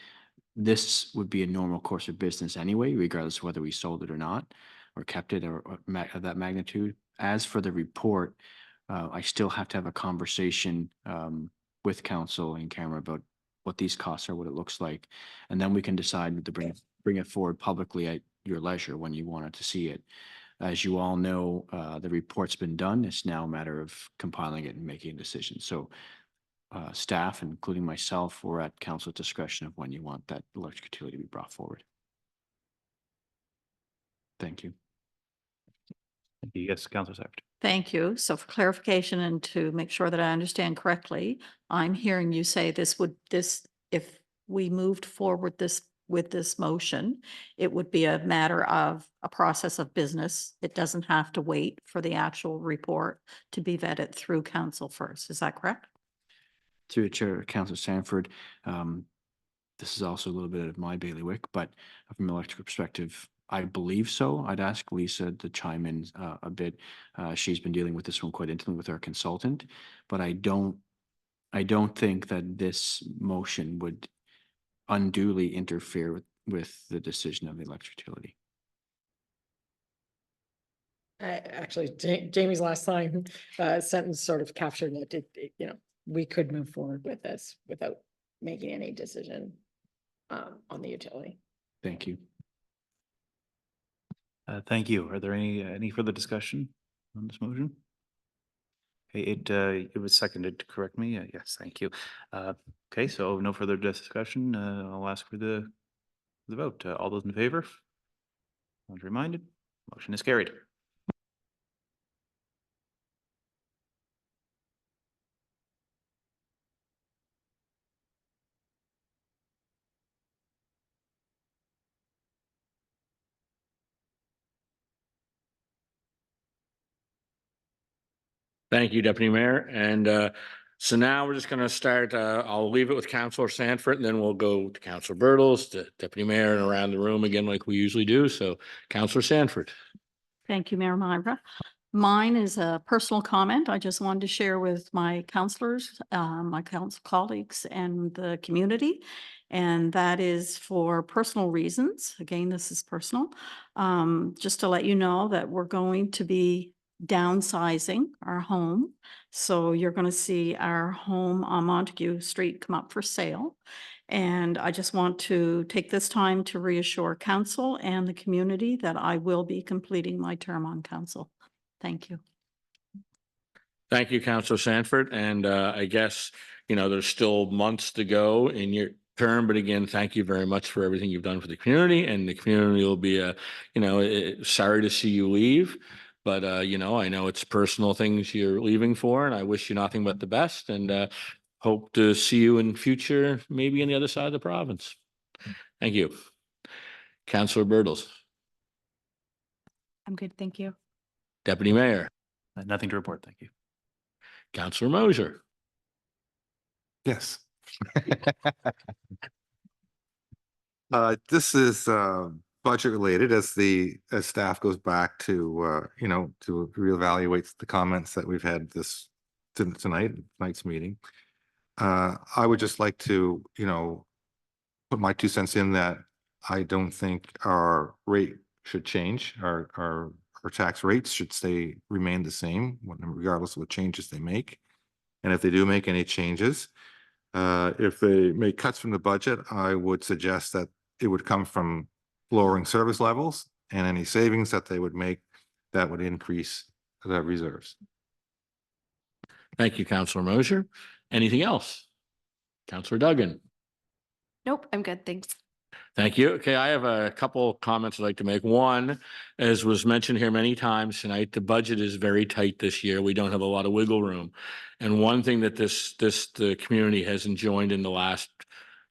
this would be a normal course of business anyway, regardless of whether we sold it or not, or kept it or of that magnitude. As for the report, I still have to have a conversation with council in camera about what these costs are, what it looks like, and then we can decide to bring it forward publicly at your leisure when you wanted to see it. As you all know, the report's been done. It's now a matter of compiling it and making a decision. So staff, including myself, we're at council's discretion of when you want that electric utility to be brought forward. Thank you. Thank you. Yes, Councillor Sanford. Thank you. So for clarification and to make sure that I understand correctly, I'm hearing you say if we moved forward with this motion, it would be a matter of a process of business. It doesn't have to wait for the actual report to be vetted through council first. Is that correct? Through the chair, Councillor Sanford, this is also a little bit of my bailiwick, but from an electrical perspective, I believe so. I'd ask Lisa to chime in a bit. She's been dealing with this one quite intimately with our consultant, but I don't think that this motion would unduly interfere with the decision of the electric utility. Actually, Jamie's last line, sentence sort of captured it, you know, we could move forward with this without making any decision on the utility. Thank you. Thank you. Are there any further discussion on this motion? Okay, it was seconded, correct me? Yes, thank you. Okay, so no further discussion. I'll ask for the vote. All those in favor? As reminded, motion is carried. Thank you, Deputy Mayor. And so now we're just going to start. I'll leave it with Councillor Sanford, and then we'll go to Councillor Birtles, to Deputy Mayor, and around the room again like we usually do. So Councillor Sanford. Thank you, Mayor Myra. Mine is a personal comment. I just wanted to share with my councillors, my council colleagues and the community. And that is for personal reasons. Again, this is personal. Just to let you know that we're going to be downsizing our home. So you're going to see our home on Montague Street come up for sale. And I just want to take this time to reassure council and the community that I will be completing my term on council. Thank you. Thank you, Councillor Sanford. And I guess, you know, there's still months to go in your term, but again, thank you very much for everything you've done for the community, and the community will be, you know, sorry to see you leave. But, you know, I know it's personal things you're leaving for, and I wish you nothing but the best, and hope to see you in future, maybe on the other side of the province. Thank you. Councillor Birtles. I'm good, thank you. Deputy Mayor. Nothing to report, thank you. Councillor Mosier. Yes. This is budget related as staff goes back to you know, to reevaluate the comments that we've had tonight's meeting. I would just like to, you know, put my 2 cents in that I don't think our rate should change. Our tax rates should remain the same regardless of what changes they make. And if they do make any changes, if they make cuts from the budget, I would suggest that it would come from lowering service levels, and any savings that they would make, that would increase the reserves. Thank you, Councillor Mosier. Anything else? Councillor Duggan. Nope, I'm good, thanks. Thank you. Okay, I have a couple comments I'd like to make. One, as was mentioned here many times tonight, the budget is very tight this year. We don't have a lot of wiggle room. And one thing that the community hasn't joined in the last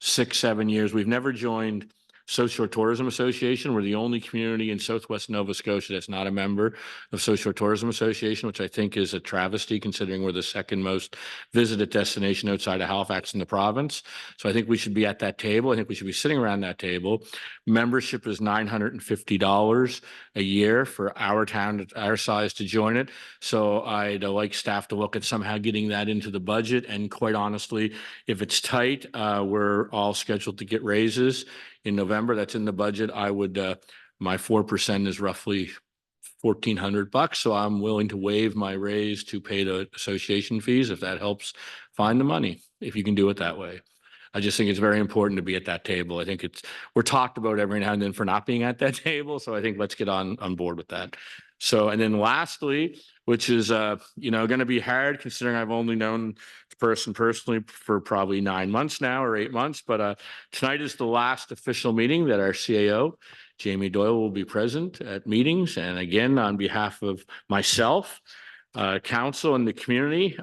6-7 years, we've never joined South Shore Tourism Association. We're the only community in Southwest Nova Scotia that's not a member of South Shore Tourism Association, which I think is a travesty considering we're the second most visited destination outside of Halifax in the province. So I think we should be at that table. I think we should be sitting around that table. Membership is $950 a year for our town, our size, to join it. So I'd like staff to look at somehow getting that into the budget. And quite honestly, if it's tight, we're all scheduled to get raises in November. That's in the budget. I would, my 4% is roughly $1,400. So I'm willing to waive my raise to pay the association fees if that helps find the money, if you can do it that way. I just think it's very important to be at that table. I think we're talked about every now and then for not being at that table. So I think let's get on board with that. So, and then lastly, which is, you know, going to be hard considering I've only known the person personally for probably 9 months now or 8 months. But tonight is the last official meeting that our CAO, Jamie Doyle, will be present at meetings. And again, on behalf of myself, council and the community,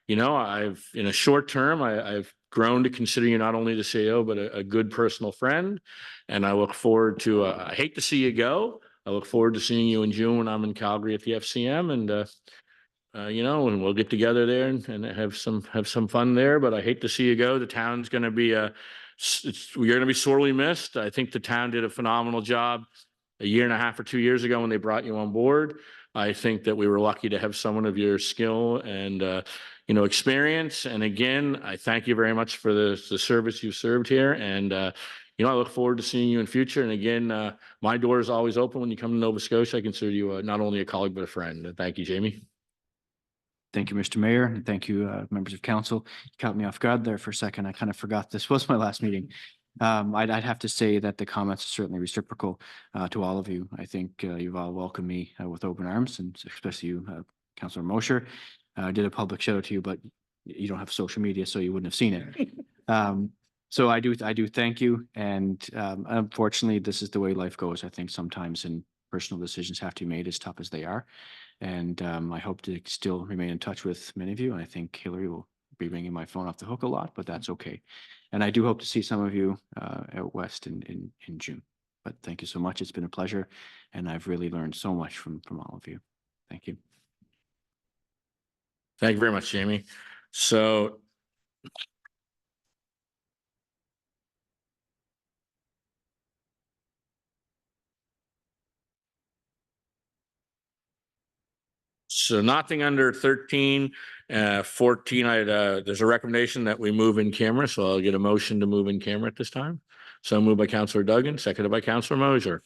you know, in a short term, I've grown to consider you not only the CAO, but a good personal friend. And I look forward to, I hate to see you go. I look forward to seeing you in June when I'm in Calgary at the FCM, and you know, and we'll get together there and have some fun there. But I hate to see you go. The town's going to be you're going to be sorely missed. I think the town did a phenomenal job a year and a half or 2 years ago when they brought you on board. I think that we were lucky to have someone of your skill and, experience. And again, I thank you very much for the service you've served here. And, I look forward to seeing you in future. And again, my door is always open when you come to Nova Scotia. I consider you not only a colleague, but a friend. Thank you, Jamie. Thank you, Mr. Mayor, and thank you, members of council. You caught me off guard there for a second. I kind of forgot this was my last meeting. I'd have to say that the comments are certainly reciprocal to all of you. I think you've all welcomed me with open arms, and especially you, Councillor Mosher. I did a public shout out to you, but you don't have social media, so you wouldn't have seen it. So I do thank you. And unfortunately, this is the way life goes. I think sometimes personal decisions have to be made, as tough as they are. And I hope to still remain in touch with many of you. And I think Hillary will be ringing my phone off the hook a lot, but that's okay. And I do hope to see some of you out west in June. But thank you so much. It's been a pleasure. And I've really learned so much from all of you. Thank you. Thank you very much, Jamie. So nothing under 13, 14, there's a recommendation that we move in camera. So I'll get a motion to move in camera at this time. So moved by Councillor Duggan, seconded by Councillor Mosher.